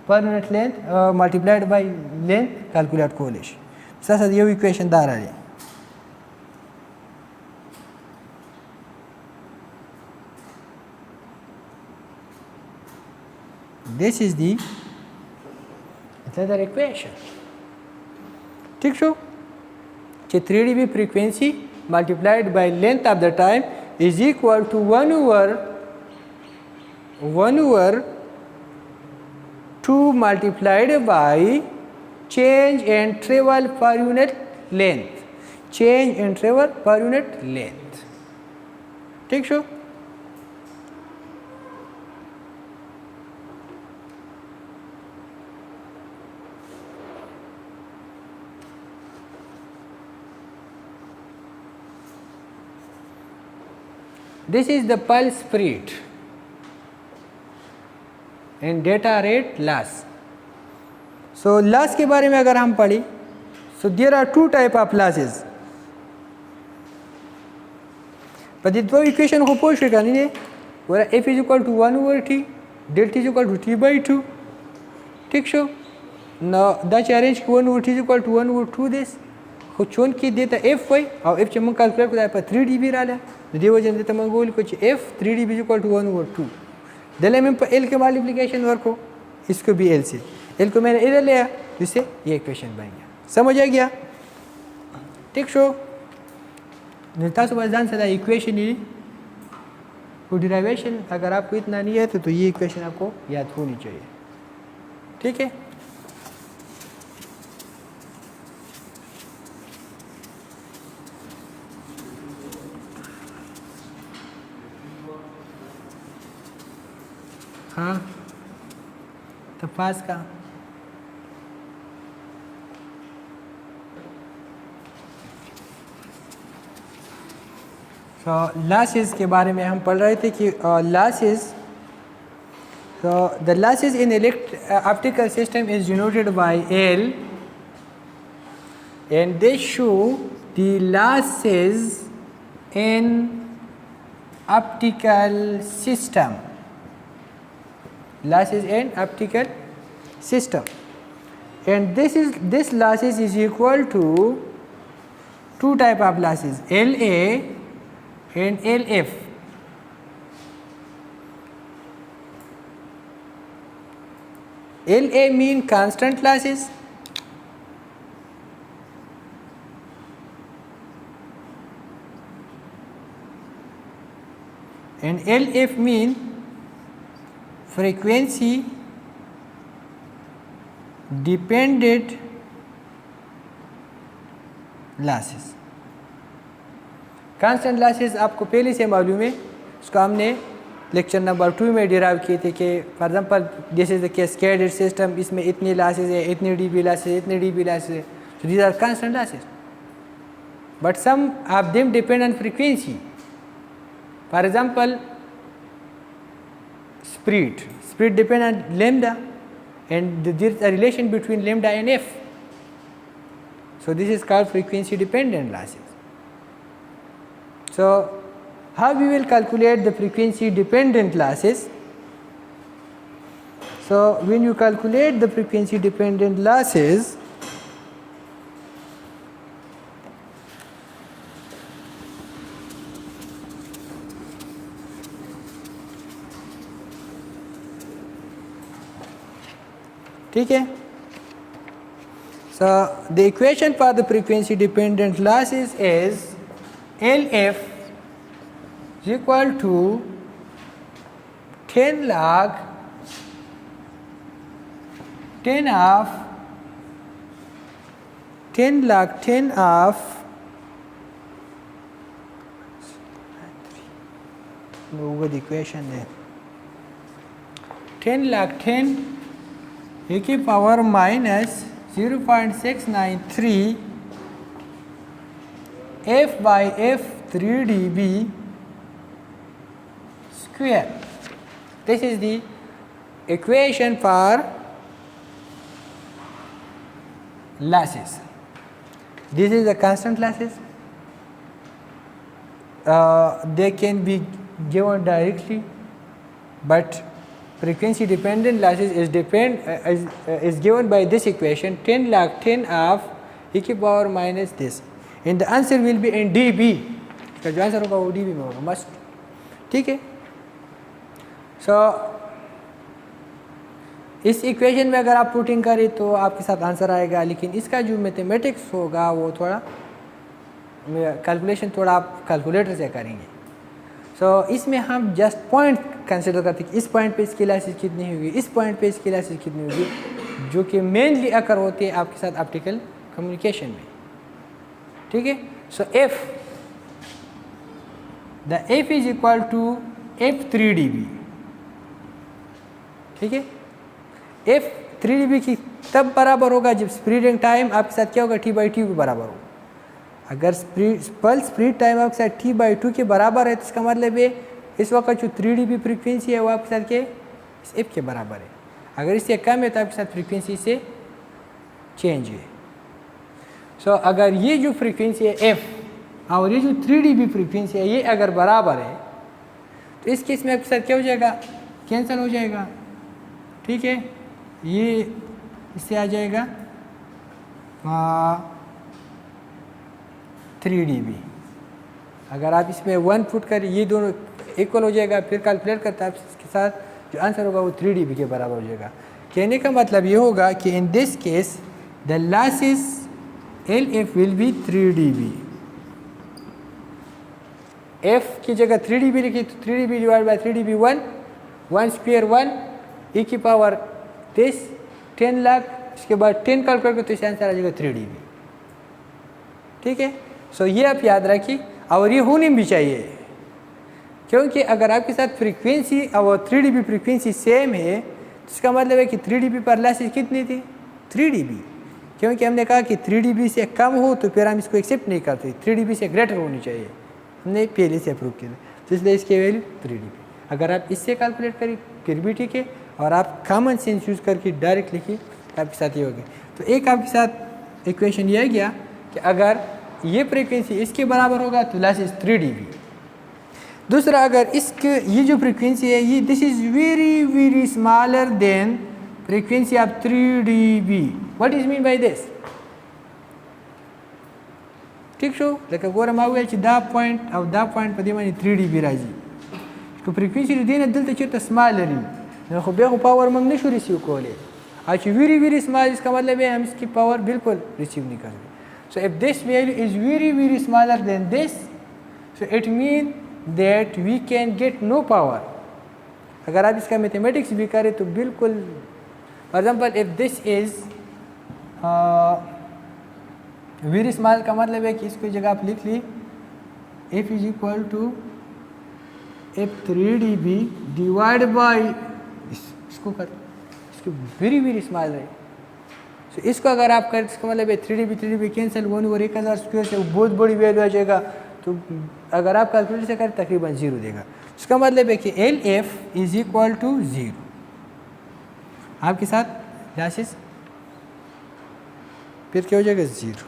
per unit length multiplied by length calculate कोलेश. सासा ये इक्वेशन दारा है. This is the another equation. ठीक show? 3 dB frequency multiplied by length of the time is equal to 1 over 2 multiplied by change in travel per unit length. Change in travel per unit length. ठीक show? This is the pulse speed and data rate loss. So loss के बारे में अगर हम पढ़ी, so there are 2 type of losses. But the two equation को post करनी है, where f is equal to 1 over t, delta is equal to t by 2. ठीक show? Now that arrange 1 over t is equal to 1 over 2 this. को चुन के देता f y और f चमक कैलकुलेट को दायपर 3 dB राला. देवो जन देता मंगोल को f 3 dB is equal to 1 over 2. दले में l के मल्टीप्लिकेशन वर्क हो, इसको भी l से. l को मैंने इधर लिया, इससे ये इक्वेशन बन गया. समझ आ गया? ठीक शो? निता सुबह जान सदा इक्वेशन ही को डिराइवेशन अगर आपको इतना नहीं है तो ये इक्वेशन आपको याद होनी चाहिए. ठीक है? हाँ, तो पास का लॉसेस के बारे में हम पढ़ रहे थे कि losses, the losses in optical system is denoted bye L and they show the losses in optical system, losses in optical system, and this losses is equal to two type of losses, LA and LF. LA mean constant losses and LF mean frequency dependent losses. Constant losses आपको पहले से मालूम है, उसको हमने lecture number 2 में derive किए थे कि for example this is the cascaded system, इसमें इतनी लॉसेस है, इतनी डीबी लॉसेस, इतनी dB losses, so these are constant losses, but some of them depend on frequency. For example, speed depend on lambda, and there is a relation between lambda and f. So this is called frequency dependent losses. So how we will calculate the frequency dependent losses? So when you calculate the frequency dependent losses, ठीक है. So the equation for the frequency dependent losses is LF is equal to 10 log 10 of 10 log 10 of over the equation there, 10 log 10 e की power minus 0.693 f by f 3 dB square. This is the equation for losses. This is the constant losses. They can be given directly, but frequency dependent losses is given by this equation, 10 log 10 of e की power minus this, and the answer will be in dB. इसका जो answer होगा वो dB में होगा must. ठीक है. सो इस इक्वेशन में अगर आप पुटिंग करें तो आपके साथ आंसर आएगा, लेकिन इसका जो मैथमेटिक्स होगा वो थोड़ा कैलकुलेशन थोड़ा आप कैलकुलेटर से करेंगे. सो इसमें हम जस्ट पॉइंट कंसिडर करते हैं कि इस पॉइंट पे इसकी लॉसेस कितनी होगी, इस पॉइंट पे इसकी लॉसेस कितनी होगी, जो कि मेनली अकर होती है आपके साथ ऑप्टिकल कम्युनिकेशन में. ठीक है. So the F is equal to F 3 dB. ठीक है. एफ 3 dB की तब बराबर होगा जब स्प्रेडिंग टाइम आपके साथ क्या होगा, t/2 के बराबर होगा. अगर पल्स स्प्रेड टाइम आपके साथ t/2 के बराबर है तो इसका मतलब है इस वक्त जो 3 dB फ्रीक्वेंसी है वो आपके साथ के इस एफ के बराबर है. अगर इससे कम है तो आपके साथ फ्रीक्वेंसी से चेंज है. सो अगर ये जो फ्रीक्वेंसी है एफ और ये जो 3 dB फ्रीक्वेंसी है ये अगर बराबर है तो इस केस में आपके साथ क्या हो जाएगा, कैंसिल हो जाएगा. ठीक है. ये इससे आ जाएगा 3 dB. अगर आप इसमें 1 पुट कर ये दोनों इक्वल हो जाएगा, फिर कैलकुलेट करता है इसके साथ जो आंसर होगा वो 3 dB के बराबर हो जाएगा. कहने का मतलब ये होगा कि in this case the losses LF will be 3 dB. F की जगह 3 dB लिखी तो 3 dB divide by 3 dB 1 square 1 e की पावर दिस 10 लाख, इसके बाद 10 कैलकुलेट करते तो आंसर आ जाएगा 3 dB. ठीक है. सो ये आप याद रखिए और ये होनी भी चाहिए, क्योंकि अगर आपके साथ फ्रीक्वेंसी और 3 dB फ्रीक्वेंसी सेम है तो इसका मतलब है कि 3 dB पर लॉसेस कितनी थी, 3 dB. क्योंकि हमने कहा कि 3 dB से कम हो तो फिर हम इसको एक्सेप्ट नहीं करते, 3 dB से ग्रेटर होनी चाहिए. हमने पहले से अप्रूव किया, तो इसलिए इसकी वैल्यू 3 dB। अगर आप इससे कैलकुलेट करें फिर भी ठीक है, और आप कॉमन सेंस यूज़ करके डायरेक्ट लिखिए आपके साथ ये हो गया। तो एक आपके साथ इक्वेशन ये गया कि अगर ये फ्रीक्वेंसी इसके बराबर होगा तो लॉस इज़ 3 dB। दूसरा, अगर इसके ये जो फ्रीक्वेंसी है ये this is very very smaller then frequency of 3 dB। What is mean by this? ठीक छो, लेकिन गोर मावे च दा पॉइंट और दा पॉइंट पदी मानी 3 dB राजी तो फ्रीक्वेंसी देना दिलते चेता स्मॉलर ही खो बेगो पावर मंग नहीं रिसीव कोले आज वेरी वेरी स्मॉल, इसका मतलब है हम इसकी पावर बिल्कुल रिसीव नहीं करेंगे। So if this value is very very smaller than this, so it mean that we can get no power. अगर आप इसका मैथमेटिक्स भी करें तो बिल्कुल, for example if this is very small का मतलब है कि इसको जगह आप लिख ली F is equal to F 3 dB divide by इसको कर इसको वेरी वेरी स्मॉल है। सो इसको अगर आप करें इसका मतलब है 3 dB कैंसिल 1/1000 स्क्वायर से बहुत बड़ी वैल्यू आ जाएगा। तो अगर आप कैलकुलेटर से करें तकरीबन 0 देगा। इसका मतलब है कि L F is equal to 0। आपके साथ लॉसेस फिर क्या हो जाएगा 0।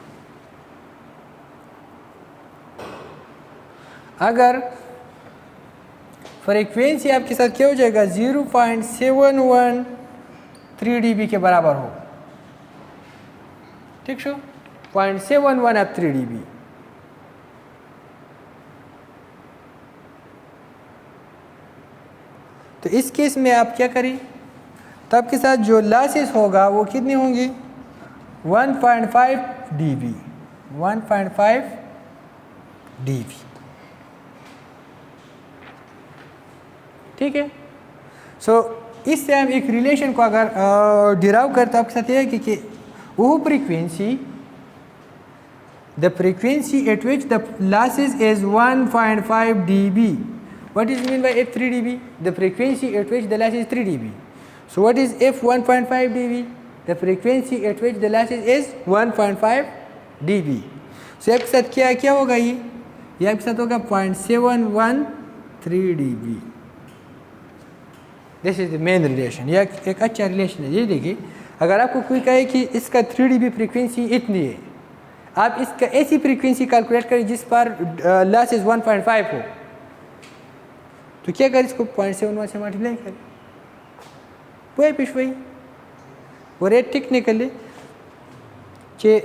अगर फ्रीक्वेंसी आपके साथ क्या हो जाएगा 0.713 dB के बराबर हो, ठीक छो 0.71 आप 3 dB। तो इस केस में आप क्या करें, तो आपके साथ जो लॉसेस होगा वो कितनी होंगी 1.5 dB 1.5 dB। ठीक है। सो इससे हम एक रिलेशन को अगर डिराइव करते आपके साथ ये है कि वो frequency the frequency eight which the losses is 1.5 dB। What is mean bye f 3 dB? The frequency eight which the loss is 3 dB। So what is f 1.5 dB? The frequency eight which the losses is 1.5 dB। सो आपके साथ क्या होगा, ये आपके साथ होगा 0.713 dB। This is the main relation. यह एक अच्छा रिलेशन है। ये देखिए, अगर आपको कोई कहे कि इसका 3 dB फ्रीक्वेंसी इतनी है, आप इसका ऐसी फ्रीक्वेंसी कैलकुलेट करें जिस पर लॉस इज 1.5 हो, तो क्या करें, इसको 0.71 से मल्टीप्लाई करें, वही पिछ वही और एक टेक्निकली कि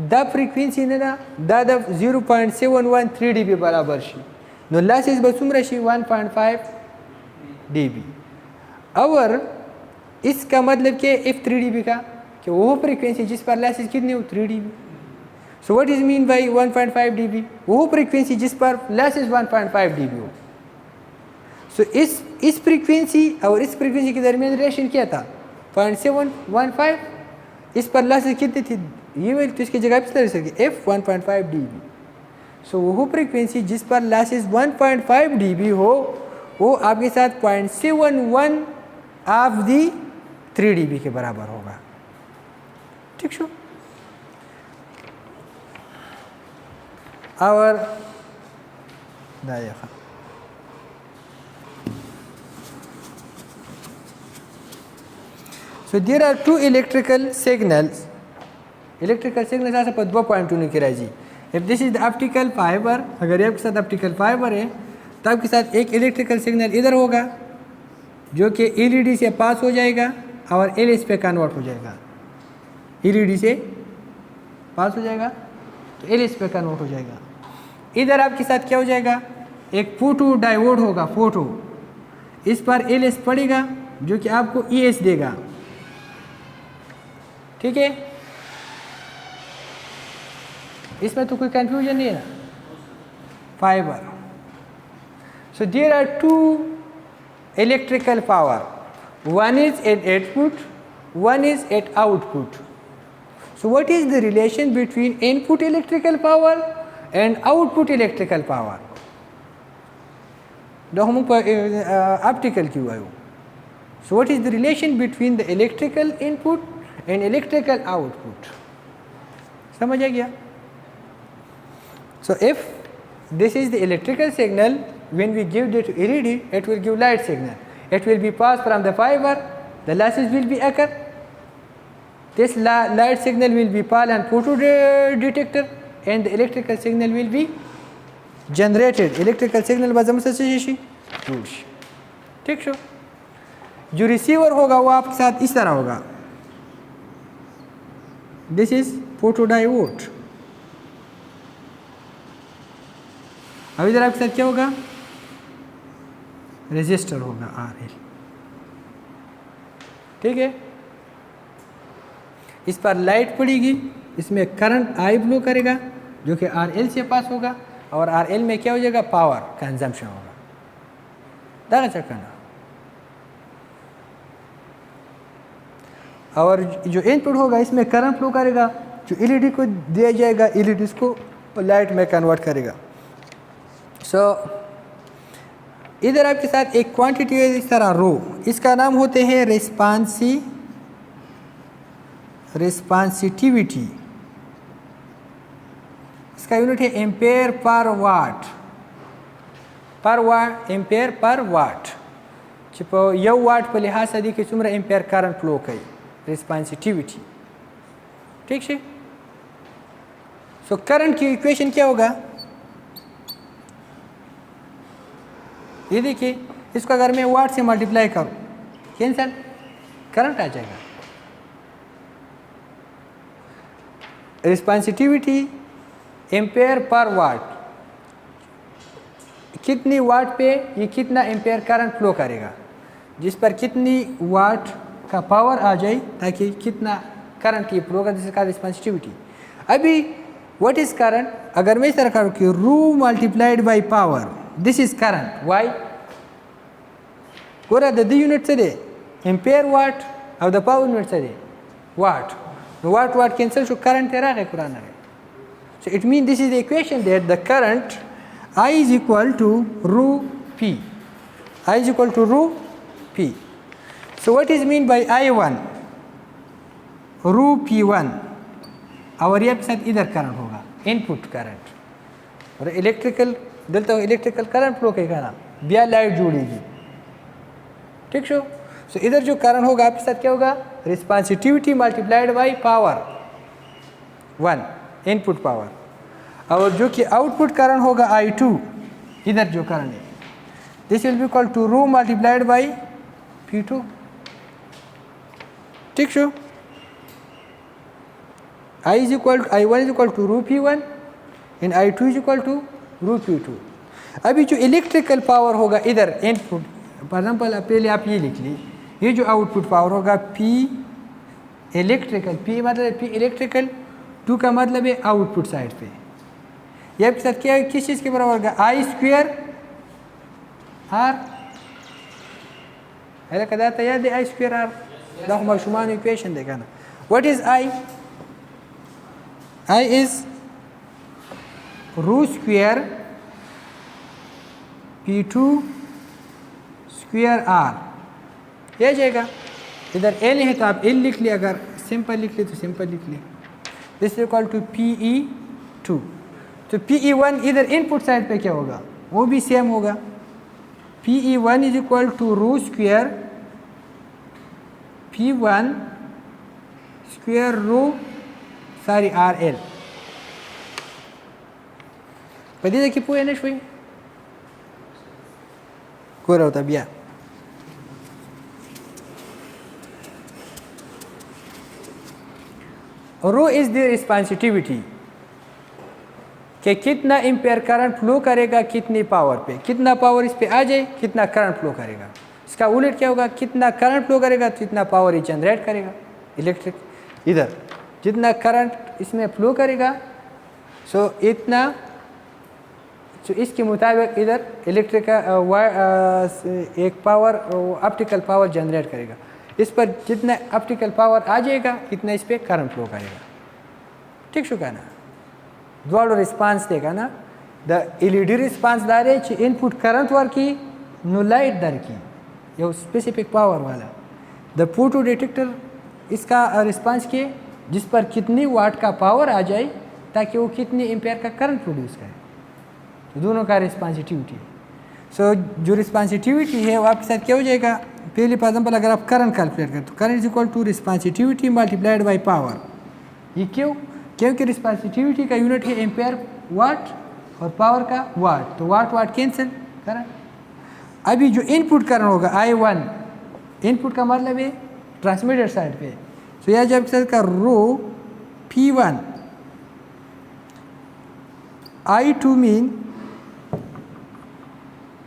द फ्रीक्वेंसी ने ना द 0.713 dB बराबर शी नो लॉस इज बसुम रशी 1.5 dB। और इसका मतलब क्या f 3 dB का, कि वो फ्रीक्वेंसी जिस पर लॉसेस कितने हो 3 dB। So what is mean bye 1.5 dB? वो फ्रीक्वेंसी जिस पर लॉसेस 1.5 dB हो। सो इस फ्रीक्वेंसी और इस फ्रीक्वेंसी के दरमियान रिलेशन क्या था 0.715। इस पर लॉसेस कितने थे, ये वैल्यू, तो इसकी जगह पे लिख सकते f 1.5 dB। सो वो फ्रीक्वेंसी जिस पर लॉसेस 1.5 dB हो वो आपके साथ 0.71 ऑफ दी 3 dB के बराबर होगा, ठीक छो। और so there are two electrical signals ऐसा पर 2 पॉइंट होने की राजी। If this is the optical fibre, अगर ये आपके साथ ऑप्टिकल फाइबर है तो आपके साथ एक इलेक्ट्रिकल सिग्नल इधर होगा जो कि एलईडी से पास हो जाएगा और एलएस पे कन्वर्ट हो जाएगा। एलईडी से पास हो जाएगा तो एलएस पे कन्वर्ट हो जाएगा। इधर आपके साथ क्या हो जाएगा, एक फोटो डायोड होगा, फोटो, इस पर एलएस पड़ेगा जो कि आपको ईएस देगा, ठीक है। इसमें तो कोई कंफ्यूजन नहीं है ना, fibre. So there are two electrical power, one is at input, one is at output. So what is the relation between input electrical power and output electrical power? Optical क्यों आयो? So what is the relation between the electrical input and electrical output? समझ आ गया? So if this is the electrical signal. When we give it to LED, it will give light signal. It will be passed from the fiber, the losses will be occur. This light signal will be passed on photo detector and the electrical signal will be generated. Electrical signal बाज़म से चीज़ ठीक show. जो receiver होगा वो आपके साथ इस तरह होगा. This is photodiode. अब इधर आपके साथ क्या होगा? रेजिस्टर होगा RL. ठीक है. इस पर लाइट पड़ेगी, इसमें करंट I फ्लो करेगा जो कि RL से पास होगा और RL में क्या हो जाएगा? पावर कंजम्पशन होगा. दाना चेक करना. और जो इनपुट होगा इसमें करंट फ्लो करेगा, जो एलईडी को दिया जाएगा, एलईडी को लाइट में कन्वर्ट करेगा. इधर आपके साथ एक क्वांटिटी है इस तरह रो, इसका नाम होते हैं रिस्पांसिटिविटी. इसका यूनिट है एम्पेयर पर वाट. एम्पेयर पर वाट चिपो यौ वाट पर लिहाज सदी के चुमरा एम्पेयर करंट फ्लो कई रिस्पांसिटिविटी. ठीक है. सो करंट की इक्वेशन क्या होगा? ये देखिए, इसको अगर मैं वाट से मल्टीप्लाई करूं कैंसल, करंट आ जाएगा. रिस्पांसिटिविटी एम्पेयर पर वाट, कितनी वाट पे ये कितना एम्पेयर करंट फ्लो करेगा, जिस पर कितनी वाट का पावर आ जाए ताकि कितना करंट ये फ्लो कर, जिसका रिस्पांसिटिविटी. अभी व्हाट इज करंट? अगर मैं इस तरह करूँ कि रू multiplied by power, this is current. Why? What are the units today? Ampere watt or the power units today? Watt. The watt cancel to current है कुरान है. So it means this is the equation that the current I is equal to rho P. I is equal to rho P. So what is mean by I1? Rho P1. और ये आपके साथ इधर current होगा, input current. और electrical दिलता electrical current flow करेगा ना, बिया लाइट जुड़ेगी. ठीक शो. सो इधर जो करंट होगा आपके साथ क्या होगा? Responsivity multiplied by power 1, input power. और जो कि आउटपुट करंट होगा I2, इधर जो करंट है, this will be equal to rho multiplied by P2. ठीक शो. I1 is equal to rho P1 and I2 is equal to rho P2. अभी जो इलेक्ट्रिकल पावर होगा इधर इनपुट, फॉर एग्जाम्पल पहले आप ये लिख ली, ये जो आउटपुट पावर होगा P इलेक्ट्रिकल, P मतलब P इलेक्ट्रिकल, 2 का मतलब है आउटपुट साइड पे. ये आपके साथ क्या है, किस चीज़ के बराबर होगा? I square R. है कदा याद है I स्क्वायर R. दाखुमा शुमान इक्वेशन देखा ना. What is I? I is rho square P2 square R. ये जाएगा. इधर L है तो आप L लिख लिया, अगर सिंपल लिख ले तो सिंपल लिख ले. This equal to PE2. तो PE1 इधर इनपुट साइड पे क्या होगा? वो भी सेम होगा. PE1 is equal to rho square P1 square rho सारी RL. Pwede po yan shway. Kuraw tabia. Rho is the responsitivity कि कितना एम्पेयर करंट फ्लो करेगा कितनी पावर पे, कितना पावर इस पे आ जाए कितना करंट फ्लो करेगा. इसका उलट क्या होगा? कितना करंट फ्लो करेगा कितना पावर ये जनरेट करेगा. इलेक्ट्रिक इधर जितना करंट इसमें फ्लो करेगा सो इतना, तो इसके मुताबिक इधर इलेक्ट्रिक एक पावर ऑप्टिकल पावर जनरेट करेगा. इस पर जितना ऑप्टिकल पावर आ जाएगा इतना इस पर करंट फ्लो करेगा. ठीक शो कहना द्वारो रिस्पांस देगा ना. द एलईडी रिस्पांस दारे इनपुट करंट वर की नो लाइट दर की ये स्पेसिफिक पावर वाला. द फोटो डिटेक्टर इसका रिस्पांस के जिस पर कितनी वाट का पावर आ जाए ताकि वो कितनी एम्पेयर का करंट प्रोड्यूस करे. दोनों का रिस्पॉन्सिटिविटी। सो जो रिस्पॉन्सिटिविटी है वो आपके साथ क्या हो जाएगा, पहले फॉर एग्जाम्पल अगर आप करंट कैलकुलेट करें तो current is equal to responsivity multiplied by power. ये क्यों, क्योंकि रिस्पॉन्सिटिविटी का यूनिट है एम्पेयर वाट और पावर का वाट, तो वाट वाट कैंसिल करंट। अभी जो इनपुट करंट होगा I1, इनपुट का मतलब है ट्रांसमीटर साइड पे, तो यह जब का रो P1, I2 मीन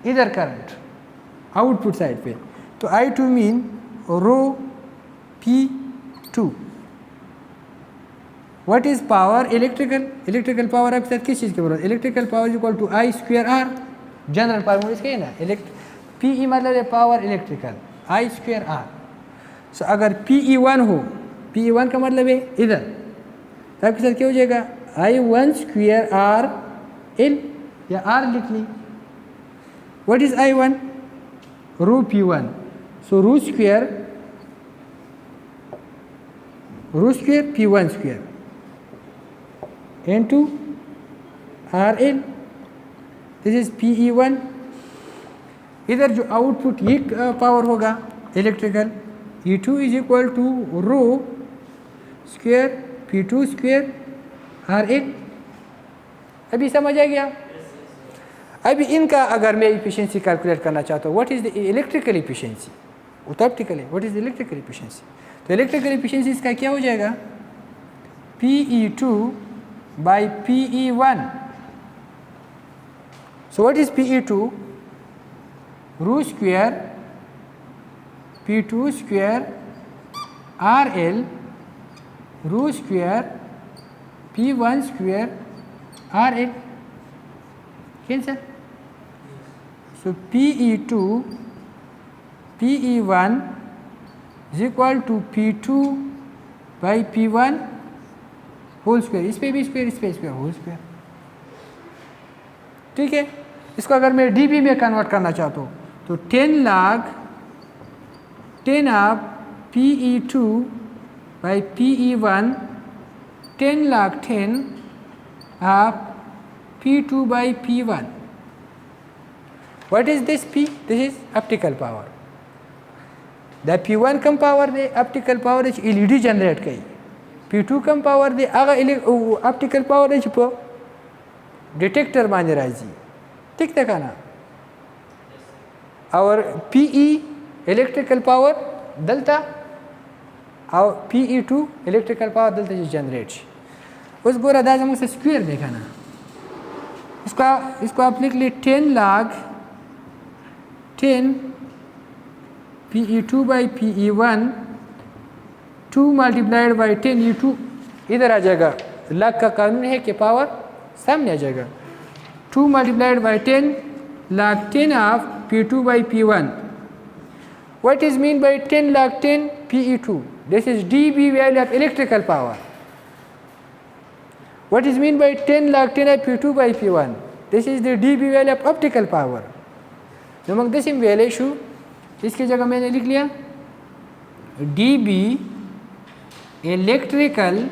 इधर करंट आउटपुट साइड पे, तो I2 mean rho P2। What is power, electrical, electrical power आपके साथ किस चीज़ के बराबर, electrical power equal to I square R, general power इसके है ना, PE मतलब है power electrical, I square R। So अगर PE1 हो, PE1 का मतलब है इधर, तो आपके साथ क्या हो जाएगा I1 स्क्वायर R L, या R लिख ली। What is I1, rho P1, so rho square P1 square into RL, this is PE1। इधर जो आउटपुट ये पावर होगा electrical, E2 is equal to rho square P2 square RL। अभी समझ आ गया। अभी इनका अगर मैं इफिशिएंसी कैलकुलेट करना चाहता हूँ, what is the electrical efficiency, वो तो ऑप्टिकल है, what is the electrical efficiency, तो इलेक्ट्रिकल इफिशिएंसी इसका क्या हो जाएगा, PE2 by PE1। So what is PE2, rho square P2 square RL rho square P1 square RL cancel. So PE2 PE1 is equal to P2 by P1 whole square, इस पे भी square, इस पे square, whole square. ठीक है, इसको अगर मैं डीबी में कन्वर्ट करना चाहता हूँ तो 10 lakh 10 of PE2 by PE1 10 lakh 10 of P2 by P1। What is this P? This is optical power. The P1 come power they optical power is LED generate कई, P2 कम पावर दे आगे optical power is पर detector माने राजी, ठीक था ना। और PE electrical power दलता और PE2 इलेक्ट्रिकल पावर दलता जो जनरेट, उस बोरा दाजा मुझसे स्क्वायर देखा ना, इसको आप लिख लिए 10 lakh 10 PE2 by PE1 2 multiplied by 10, ये 2 इधर आ जाएगा, लाख का कानून है कि पावर सामने आ जाएगा, 2 multiplied by 10 lakh 10 of P2 by P1। What is mean by 10 lakh 10 PE2? This is dB value of electrical power. What is mean by 10 lakh 10 of P2 by P1? This is the dB value of optical power. Among the same value, इसकी जगह मैंने लिख लिया dB electrical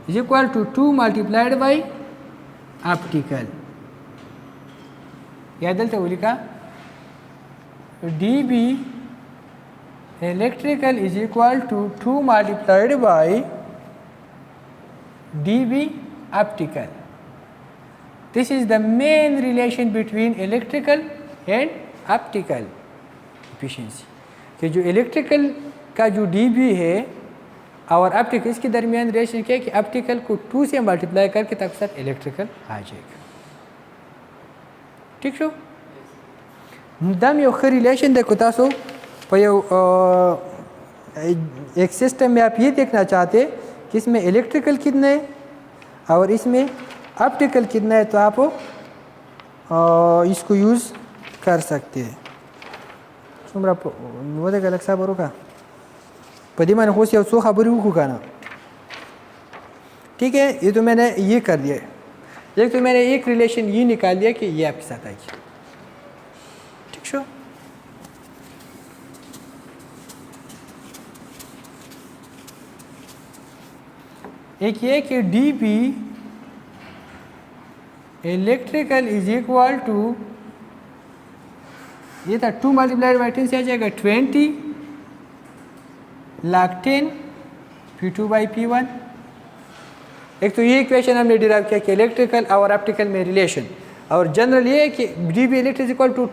is equal to 2 multiplied by optical। याद दलते वो लिखा dB electrical is equal to 2 multiplied by dB optical। This is the main relation between electrical and optical efficiency, कि जो electrical का जो dB है और optical इसके दरमियान रिलेशन क्या है कि optical को 2 से मल्टीप्लाई करके तब तक electrical आ जाएगा। ठीक शो दम यो खरी रिलेशन देखो तासो पर एक सिस्टम में आप ये देखना चाहते कि इसमें इलेक्ट्रिकल कितना है और इसमें ऑप्टिकल कितना है, तो आप इसको यूज़ कर सकते हैं। सुमरा वो देख अलग सा बरो का पदी मैंने हो सिया सो खबर को ना। ठीक है, ये तो मैंने ये कर दिया, एक तो मैंने एक रिलेशन ये निकाल दिया कि ये आपके साथ आएगी। ठीक शो एक ये कि dB electrical is equal to, ये था 2 मल्टीप्लाइड बाई 10 से आ जाएगा 20 log 10 P2 बाई P1। एक तो ये इक्वेशन हमने डिराइव किया कि इलेक्ट्रिकल और ऑप्टिकल में रिलेशन, और जनरल ये है कि D B electric equal to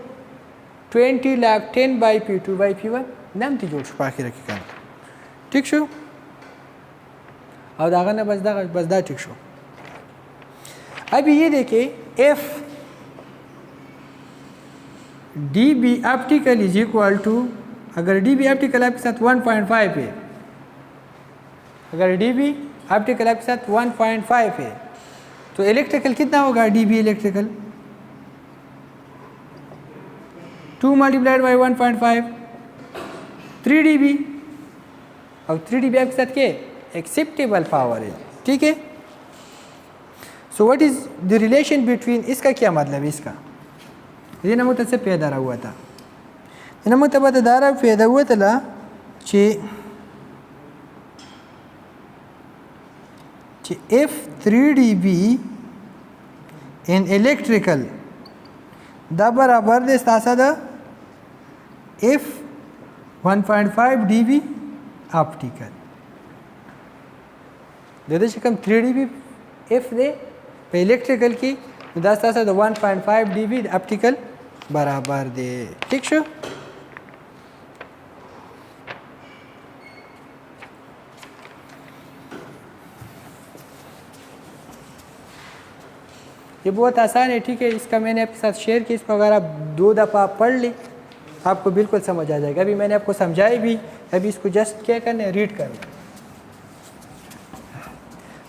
20 log 10 by P2 by P1 नाम थी जोड़ छुपा के रखी ठीक शो, और दागा ना बजदा ठीक शो। अभी ये देखिए F D B optical is equal to, अगर डी बी ऑप्टिकल आपके साथ 1.5 है, अगर डी बी ऑप्टिकल आपके साथ 1.5 है तो इलेक्ट्रिकल कितना होगा? D B electrical 2 multiplied by 1.5 3 dB, और 3 dB आपके साथ क्या एक्सेप्टेबल पावर है, ठीक है। सो what is the relation between, इसका क्या मतलब है? इसका ये नमूत से पैदा हुआ था, नमूत दारा पैदा हुआ था if 3 dB in electrical दा बराबर दे दा if 1.5 dB optical they come 3 dB if दे पे इलेक्ट्रिकल की दा 1.5 dB ऑप्टिकल बराबर दे, ठीक शो। ये बहुत आसान है, ठीक है। इसका मैंने आपके साथ शेयर किया, इसको अगर आप 2 दफ़ा पढ़ लें आपको बिल्कुल समझ आ जाएगा। अभी मैंने आपको समझाई भी, अभी इसको जस्ट क्या करना है, रीड करना।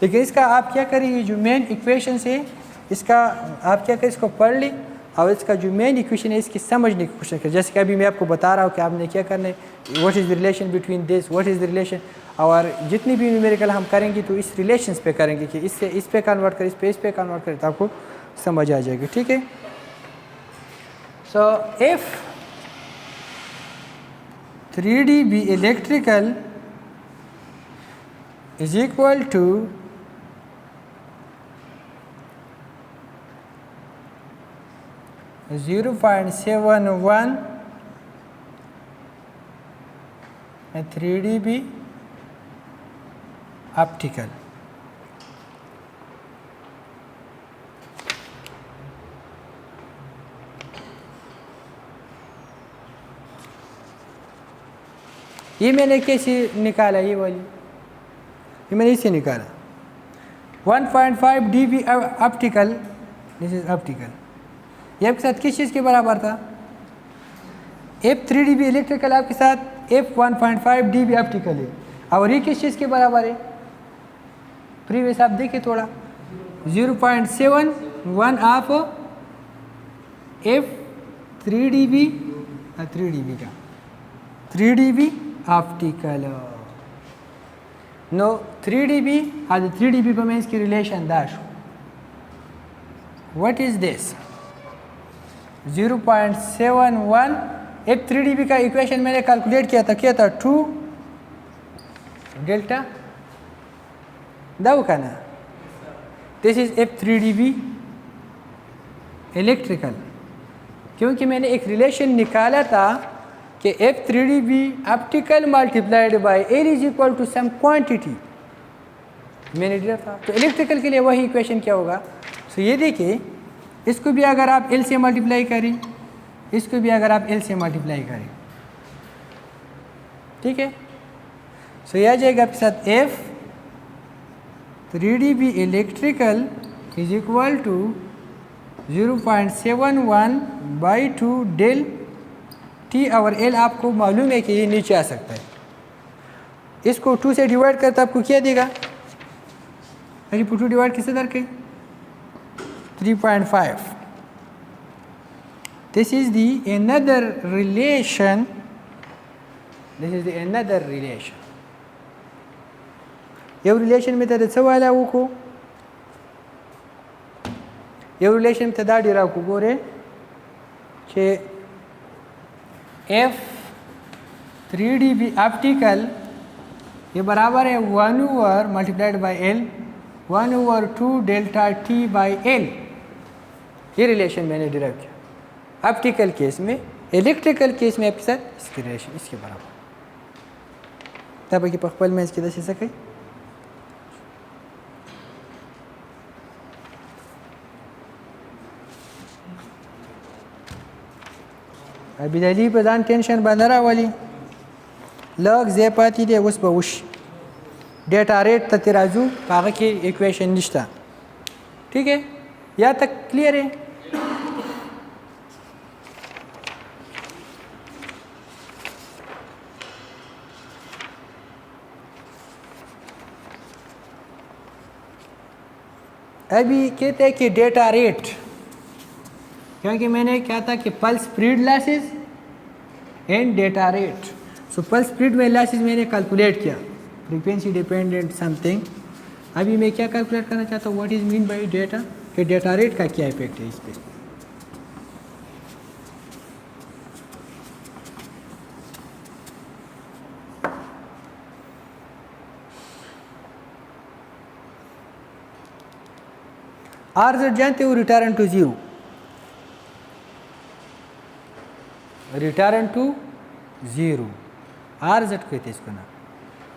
लेकिन इसका आप क्या करिए, जो मेन इक्वेशन है इसका आप क्या करें, इसको पढ़ लें और इसका जो मेन इक्वेशन है इसकी समझने की कोशिश करें। जैसे कि अभी मैं आपको बता रहा हूँ कि आपने क्या करना है, what is the relation between this, what is the relation, और जितनी भी न्यूमेरिकल हम करेंगे तो इस रिलेशंस पे करेंगे कि इससे इस पे कन्वर्ट करें, इस पे कन्वर्ट करें, तो आपको समझ आ जाएगी, ठीक है। So if 3 dB electrical is equal to 0.71 and 3 dB optical, ये मैंने कैसे निकाला, ये वाली ये मैंने इसे निकाला 1.5 dB optical, this is optical. ये आपके साथ किस चीज़ के बराबर था? F 3 dB इलेक्ट्रिकल आपके साथ F 1.5 dB ऑप्टिकल है, और ये किस चीज़ के बराबर है? प्रीवियस आप देखिए थोड़ा 0.71 ऑफ F 3 dB 3 dB का 3 dB ऑप्टिकल। नो 3 dB आज 3 dB पर मैं इसकी relation Dash, what is this 0.71 F 3 dB का इक्वेशन मैंने कैलकुलेट किया था 2 डेल्टा दाव का ना, this is F 3 dB electrical, क्योंकि मैंने एक रिलेशन निकाला था कि F 3 dB optical multiplied by L is equal to some quantity मैंने दिया था। तो इलेक्ट्रिकल के लिए वही इक्वेशन क्या होगा? सो ये देखिए, इसको भी अगर आप L से मल्टीप्लाई करें, इसको भी अगर आप L से मल्टीप्लाई करें, ठीक है। सो यह आ जाएगा आपके साथ F 3 dB electrical is equal to 0.71 by 2 del T और L आपको मालूम है कि ये नीचे आ सकता है। इसको 2 से डिवाइड करता आपको क्या देगा? अरे 2 डिवाइड किससे करके 3.5। This is the another relation, this is the another relation। ये रिलेशन में तो सवाल वो को ये रिलेशन में तदा डिरा को गोरे कि F 3 dB ऑप्टिकल ये बराबर है 1 over multiplied by L 1 over 2 delta T by L। ये रिलेशन मैंने डिराइव किया। ऑप्टिकल केस में, इलेक्ट्रिकल केस में आपके साथ इसकी रिलेशन इसके बराबर तब कि पखपल में इसकी दस सके। अभी दली पे दान टेंशन बंदरा वाली लग जे पाती दे उस बहुश डेटा रेट तराजू पागा की इक्वेशन निश्ता। ठीक है, यहाँ तक क्लियर है। अभी कहते हैं कि डेटा रेट, क्योंकि मैंने क्या था कि pulse speed losses and data rate. So pulse speed में लॉसेस मैंने कैलकुलेट किया, फ्रीक्वेंसी डिपेंडेंट समथिंग। अभी मैं क्या कैलकुलेट करना चाहता हूँ, what is mean by data, कि डेटा रेट का क्या इफेक्ट है इस पर। आर जानते हो, return to zero, return to zero R Z कहते हैं इसको ना।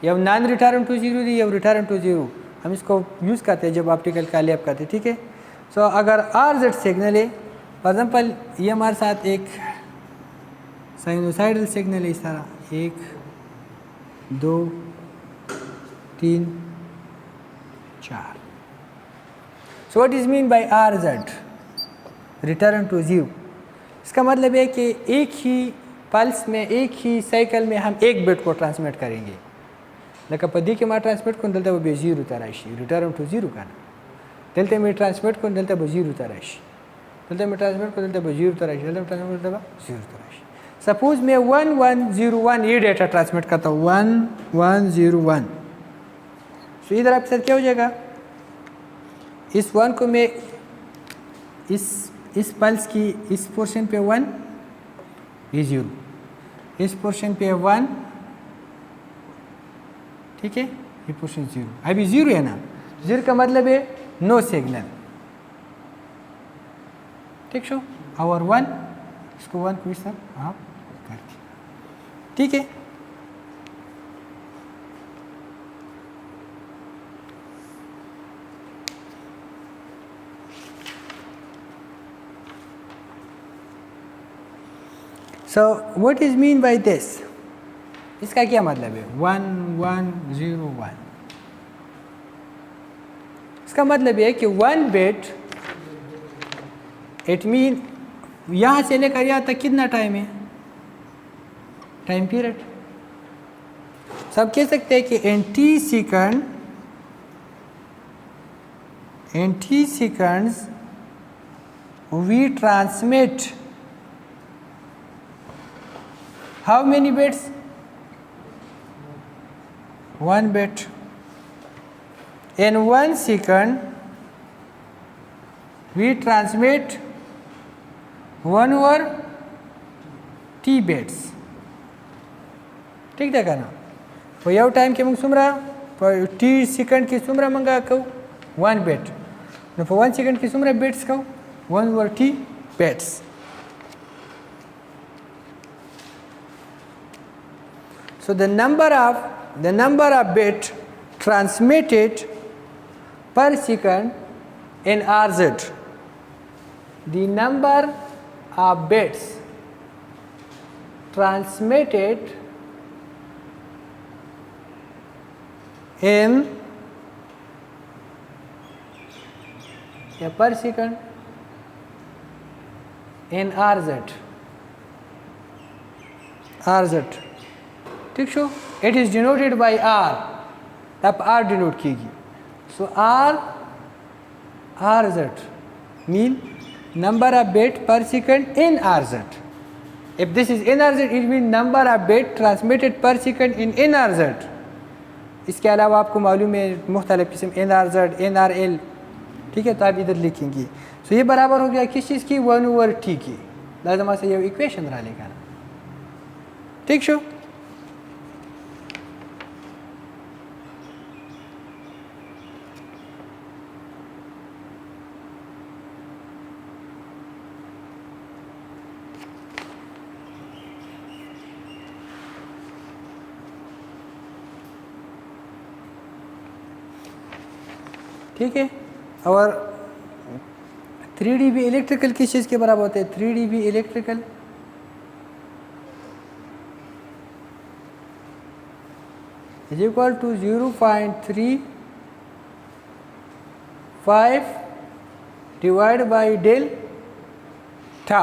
ये नॉन रिटर्न टू जीरो दी, ये रिटर्न टू जीरो हम इसको यूज़ करते हैं जब ऑप्टिकल का लैब करते हैं। ठीक है, सो अगर आर जेड सिग्नल है, फॉर एग्जाम्पल ये हमारे साथ एक साइनोसाइडल सिग्नल है इस तरह, 1 2 3 4। So what is mean by R Z, return to zero. इसका मतलब है कि एक ही पल्स में, एक ही साइकिल में हम एक बिट को ट्रांसमिट करेंगे। लेकिन पदी के मार ट्रांसमिट को दलता वो जीरो तराशी, रिटर्न टू जीरो का दलते में ट्रांसमिट को दलता वो जीरो तराशी, दलते में ट्रांसमिट को दलता वो जीरो तराशी, दलते में ट्रांसमिट दलता जीरो तराशी। सपोज मैं 1101 ये डेटा ट्रांसमिट करता हूँ, 1101। सो इधर आपके साथ क्या हो जाएगा, इस 1 को मैं इस पल्स की इस पोर्शन पे 1 ये 0, इस पोर्शन पे 1, ठीक है, ये पोर्शन 0। अभी 0 है ना, 0 का मतलब है नो सिग्नल। ठीक शो, और 1 इसको 1 को इस तरह आप करके, ठीक है। सो what is mean by this, इसका क्या मतलब है 1101। इसका मतलब है कि 1 बिट, इट मीन यहाँ से लेकर यहाँ तक कितना टाइम है, टाइम पीरियड। सब कह सकते हैं कि in T seconds we transmit how many bits, 1 bit. In 1 second we transmit 1 over t bits. ठीक है ना, तो यह टाइम के मंग सुमरा पर t सेकंड की सुमरा मंगा को 1 bit, न for 1 second की सुमरा bits को 1 over t bits. So the number of bit transmitted per second in RZ, the number of bits transmitted in per second in RZ, ठीक so, it is denoted by R, तब R denote कीगी। So R Z mean number of bit per second in R Z. If this is in R Z, it mean number of bit transmitted per second in R Z. इसके अलावा आपको मालूम है मुख्तलिफ किस्म N R Z, N R L, ठीक है, तो आप इधर लिखेंगे। सो ये बराबर हो गया किस चीज़ की, 1 over t की। लाजमा से ये इक्वेशन रहा लेगा, ठीक शो। ठीक है। और 3 dB इलेक्ट्रिकल किस चीज़ के बराबर होते हैं? 3 dB electrical is equal to 0.35 divide by delta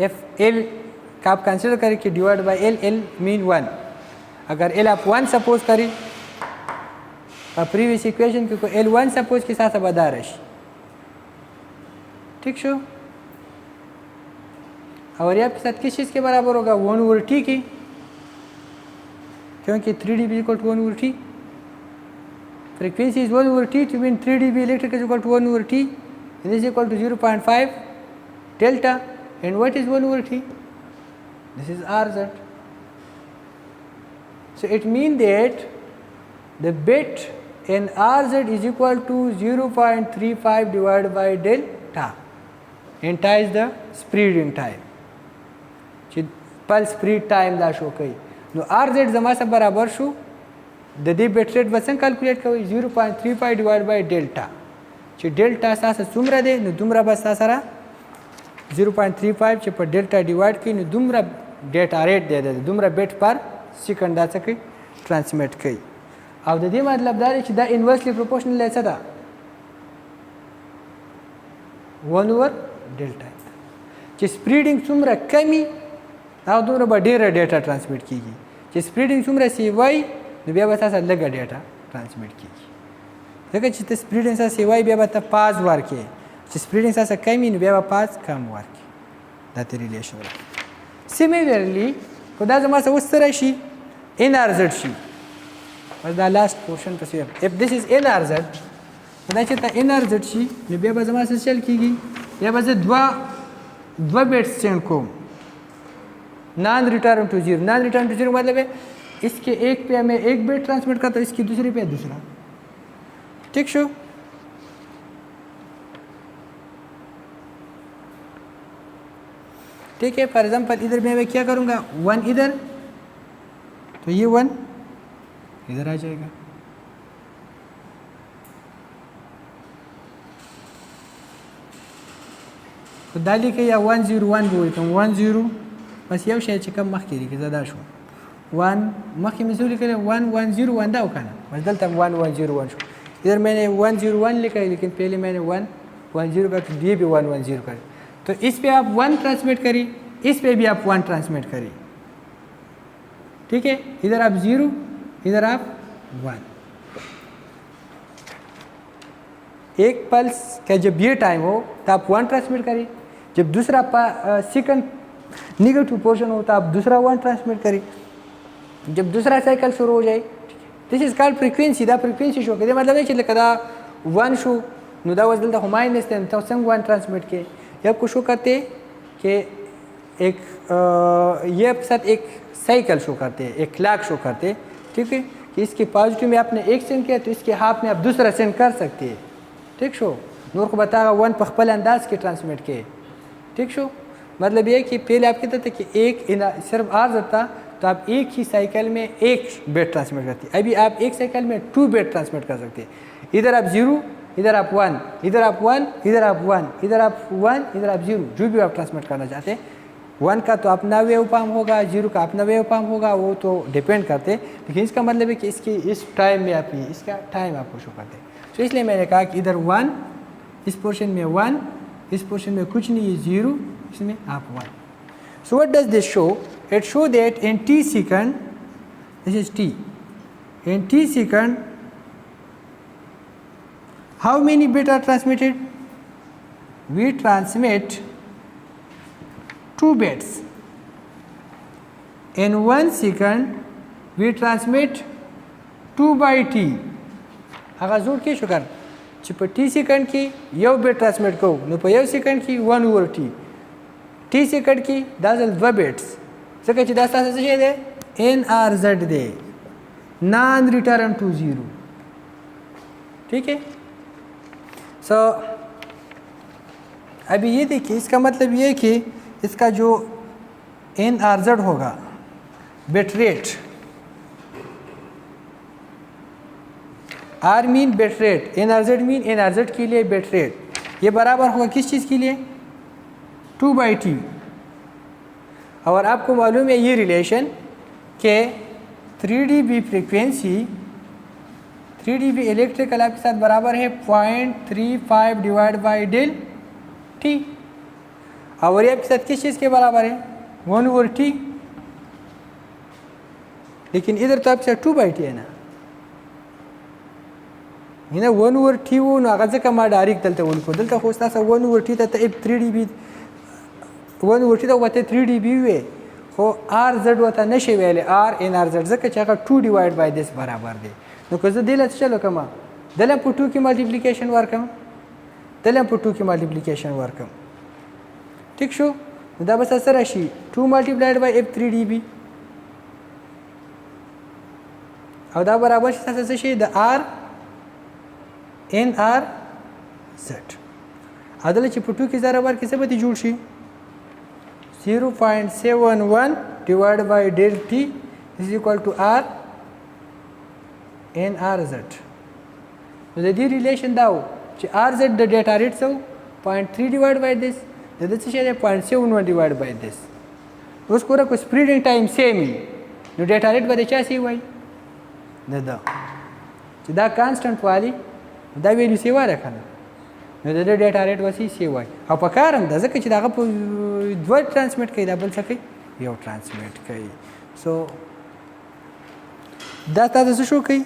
F L का आप कंसिडर करें कि divide by L, L mean 1। अगर एल आप 1 सपोज करें प्रीवियस इक्वेशन क्योंकि एल 1 सपोज के साथ बदारश, ठीक शो। और ये आपके साथ किस चीज़ के बराबर होगा? 1/t की, क्योंकि 3 dB equal to 1/t, frequency is 1/t, to mean 3 dB electric is equal to 1/t, and this is equal to 0.5 delta. And what is 1/t? This is Rz. So it means that the bit in Rz is equal to 0.35 divided by delta, and ta is the spreading time, pulse spread time दा show कई। No Rz जमा सब बराबर show the they bit rate वसन calculate कई 0.35 divide by delta, ची delta Sasa सुमरा they know Dumra बस सारा 0.35 ची पर डेल्टा डिवाइड की नो दुमरा डेटा रेट दे दे दुमरा बिट पर सेकंड दा सके ट्रांसमिट कई। अब द दे मतलब दा ची दा इनवर्सली प्रोपोर्शनल ऐसा था 1/डेल्टा ची स्प्रेडिंग सुमरा कमी आप दुमरा बडेरा डेटा ट्रांसमिट कीगी, ची स्प्रेडिंग सुमरा सी वाई नो बिया बता सा लगा डेटा ट्रांसमिट कीगी। देखो ची स्प्रेडिंग सा सी वाई बिया बता 5 वार के, ची स्प्रेडिंग सा कमी नो बिया 5 कम वार के, दैट रिलेशन। सिमिलरली खुदा जमा सा उस तरह she NRZ she was the last portion to see. If this is NRZ, खुदा ची ता NRZ शी नो बिया जमा सा चल कीगी, बिया बस दवा बिट्स सेंड को non return to zero. Non return to zero मतलब है इसके एक पे हमें एक बिट ट्रांसमिट करता हूँ, इसकी दूसरे पे दूसरा, ठीक शो। ठीक है, फॉर एग्जाम्पल इधर मैं क्या करूँगा 1 इधर, तो ये 1 इधर आ जाएगा, तो डाली के या 101 बोलता हूँ 10 बस यव شيء كم مخكي كذا دا شو 1 مخكي مسؤول كده 101 ده وكان बस دلتا 1101 شو इधर मैंने 101 लिखा है, लेकिन पहले मैंने 110 का, तो ये भी 110 का, तो इस पे आप 1 ट्रांसमिट करिए, इस पे भी आप 1 ट्रांसमिट करिए, ठीक है। इधर आप 0, इधर आप 1। एक पल्स का जब ये टाइम हो तो आप 1 ट्रांसमिट करिए, जब दूसरा सेकंड निगेटिव पोर्शन हो तो आप दूसरा 1 ट्रांसमिट करिए, जब दूसरा साइकिल शुरू हो जाए। दिस इज कॉल्ड फ्रीक्वेंसी, दा फ्रीक्वेंसी शो के मतलब है कदा 1 शो नो दा वजल दा हुमाइन स्टेन तो संग 1 ट्रांसमिट के जब कुछ शो करते कि एक ये साथ एक साइकिल शो करते हैं, एक क्लॉक शो करते हैं, ठीक है, कि इसके पॉजिटिव में आपने एक सेंड किया तो इसके हाफ में आप दूसरा सेंड कर सकते हैं, ठीक शो। नूर को बतागा 1 पखपल अंदाज के ट्रांसमिट के, ठीक शो। मतलब ये कि पहले आप कहते थे कि एक सिर्फ आर था तो आप एक ही साइकिल में एक बिट ट्रांसमिट करते, अभी आप एक साइकिल में 2 बिट ट्रांसमिट कर सकते हैं। इधर आप 0, इधर आप 1, इधर आप 1, इधर आप 1, इधर आप 1, इधर आप 0, जो भी आप ट्रांसमिट करना चाहते हैं। 1 का तो अपना वेव फॉर्म होगा, 0 का अपना वेव फॉर्म होगा, वो तो डिपेंड करते हैं, लेकिन इसका मतलब है कि इसकी इस टाइम में आप इसका टाइम आपको शो करते हैं। तो इसलिए मैंने कहा कि इधर 1, इस पोर्शन में 1, इस पोर्शन में कुछ नहीं है 0, इसमें आप 1। So what does this show? It show that in t second, this is t, in t second, how many bits are transmitted? We transmit 2 bits. In 1 second, we transmit 2 by t. अगर जोड़ के शुक्र chip t second की यव bit transmit को no पर यव second की 1/t, t second की 2 bits सके ची 10 से दे NRZ दे नॉन रिटर्न टू 0, ठीक है। सो अभी ये देखिए, इसका मतलब ये कि इसका जो NRZ होगा bit rate R mean bit rate, NRZ mean NRZ के लिए बिट रेट, ये बराबर होगा किस चीज़ के लिए 2/T। और आपको मालूम है ये रिलेशन के 3 dB फ्रीक्वेंसी 3 dB इलेक्ट्रिकल आपके साथ बराबर है 0.35 डिवाइड बाई डेल टी, और ये आपके साथ किस चीज़ के बराबर है 1/T, लेकिन इधर तो आपके साथ 2/T है ना, هنا 1/T و نو هغه ځکه ما ډایرکټ دلته ولیکو، دلته خو ستاسو 1/T ته 3 dB 1/T ته وته 3 dB وي، خو RZ وته نشي ویلې R NRZ ځکه چې هغه 2 ډیوایډ بای دس برابر دی. نو که زه دله څه چلو کوم، دله په 2 کې ملټیپلیکیشن ورکم، دله په 2 کې ملټیپلیکیشن ورکم، ٹھیک شو. نو دا بس سره شي 2 ملټیپلایډ بای F 3 dB، او دا برابر شي تاسو څه شي د R NRZ. عدله چې په 2 کې ضرب ورکړي څه به دې جوړ شي 0.71 divided by del T is equal to R NRZ. نو د دې ریلیشن دا و چې RZ the data ریټ څو 0.3 divided by this، د دې څه شی دی 0.71 divided by this. اوس ګوره کو سپریډینګ ټایم سیم نو ډیټا ریټ به د چا سی وای نه دا چې دا کانسټنټ والی دا ویلیو سی واره کنه، نو د ډیټا ریټ وسی سی وای، او په کارم د ځکه چې دغه په دوه ترانسمیټ کوي دا بل څه کوي یو ترانسمیټ کوي. سو دا تاسو شو کوي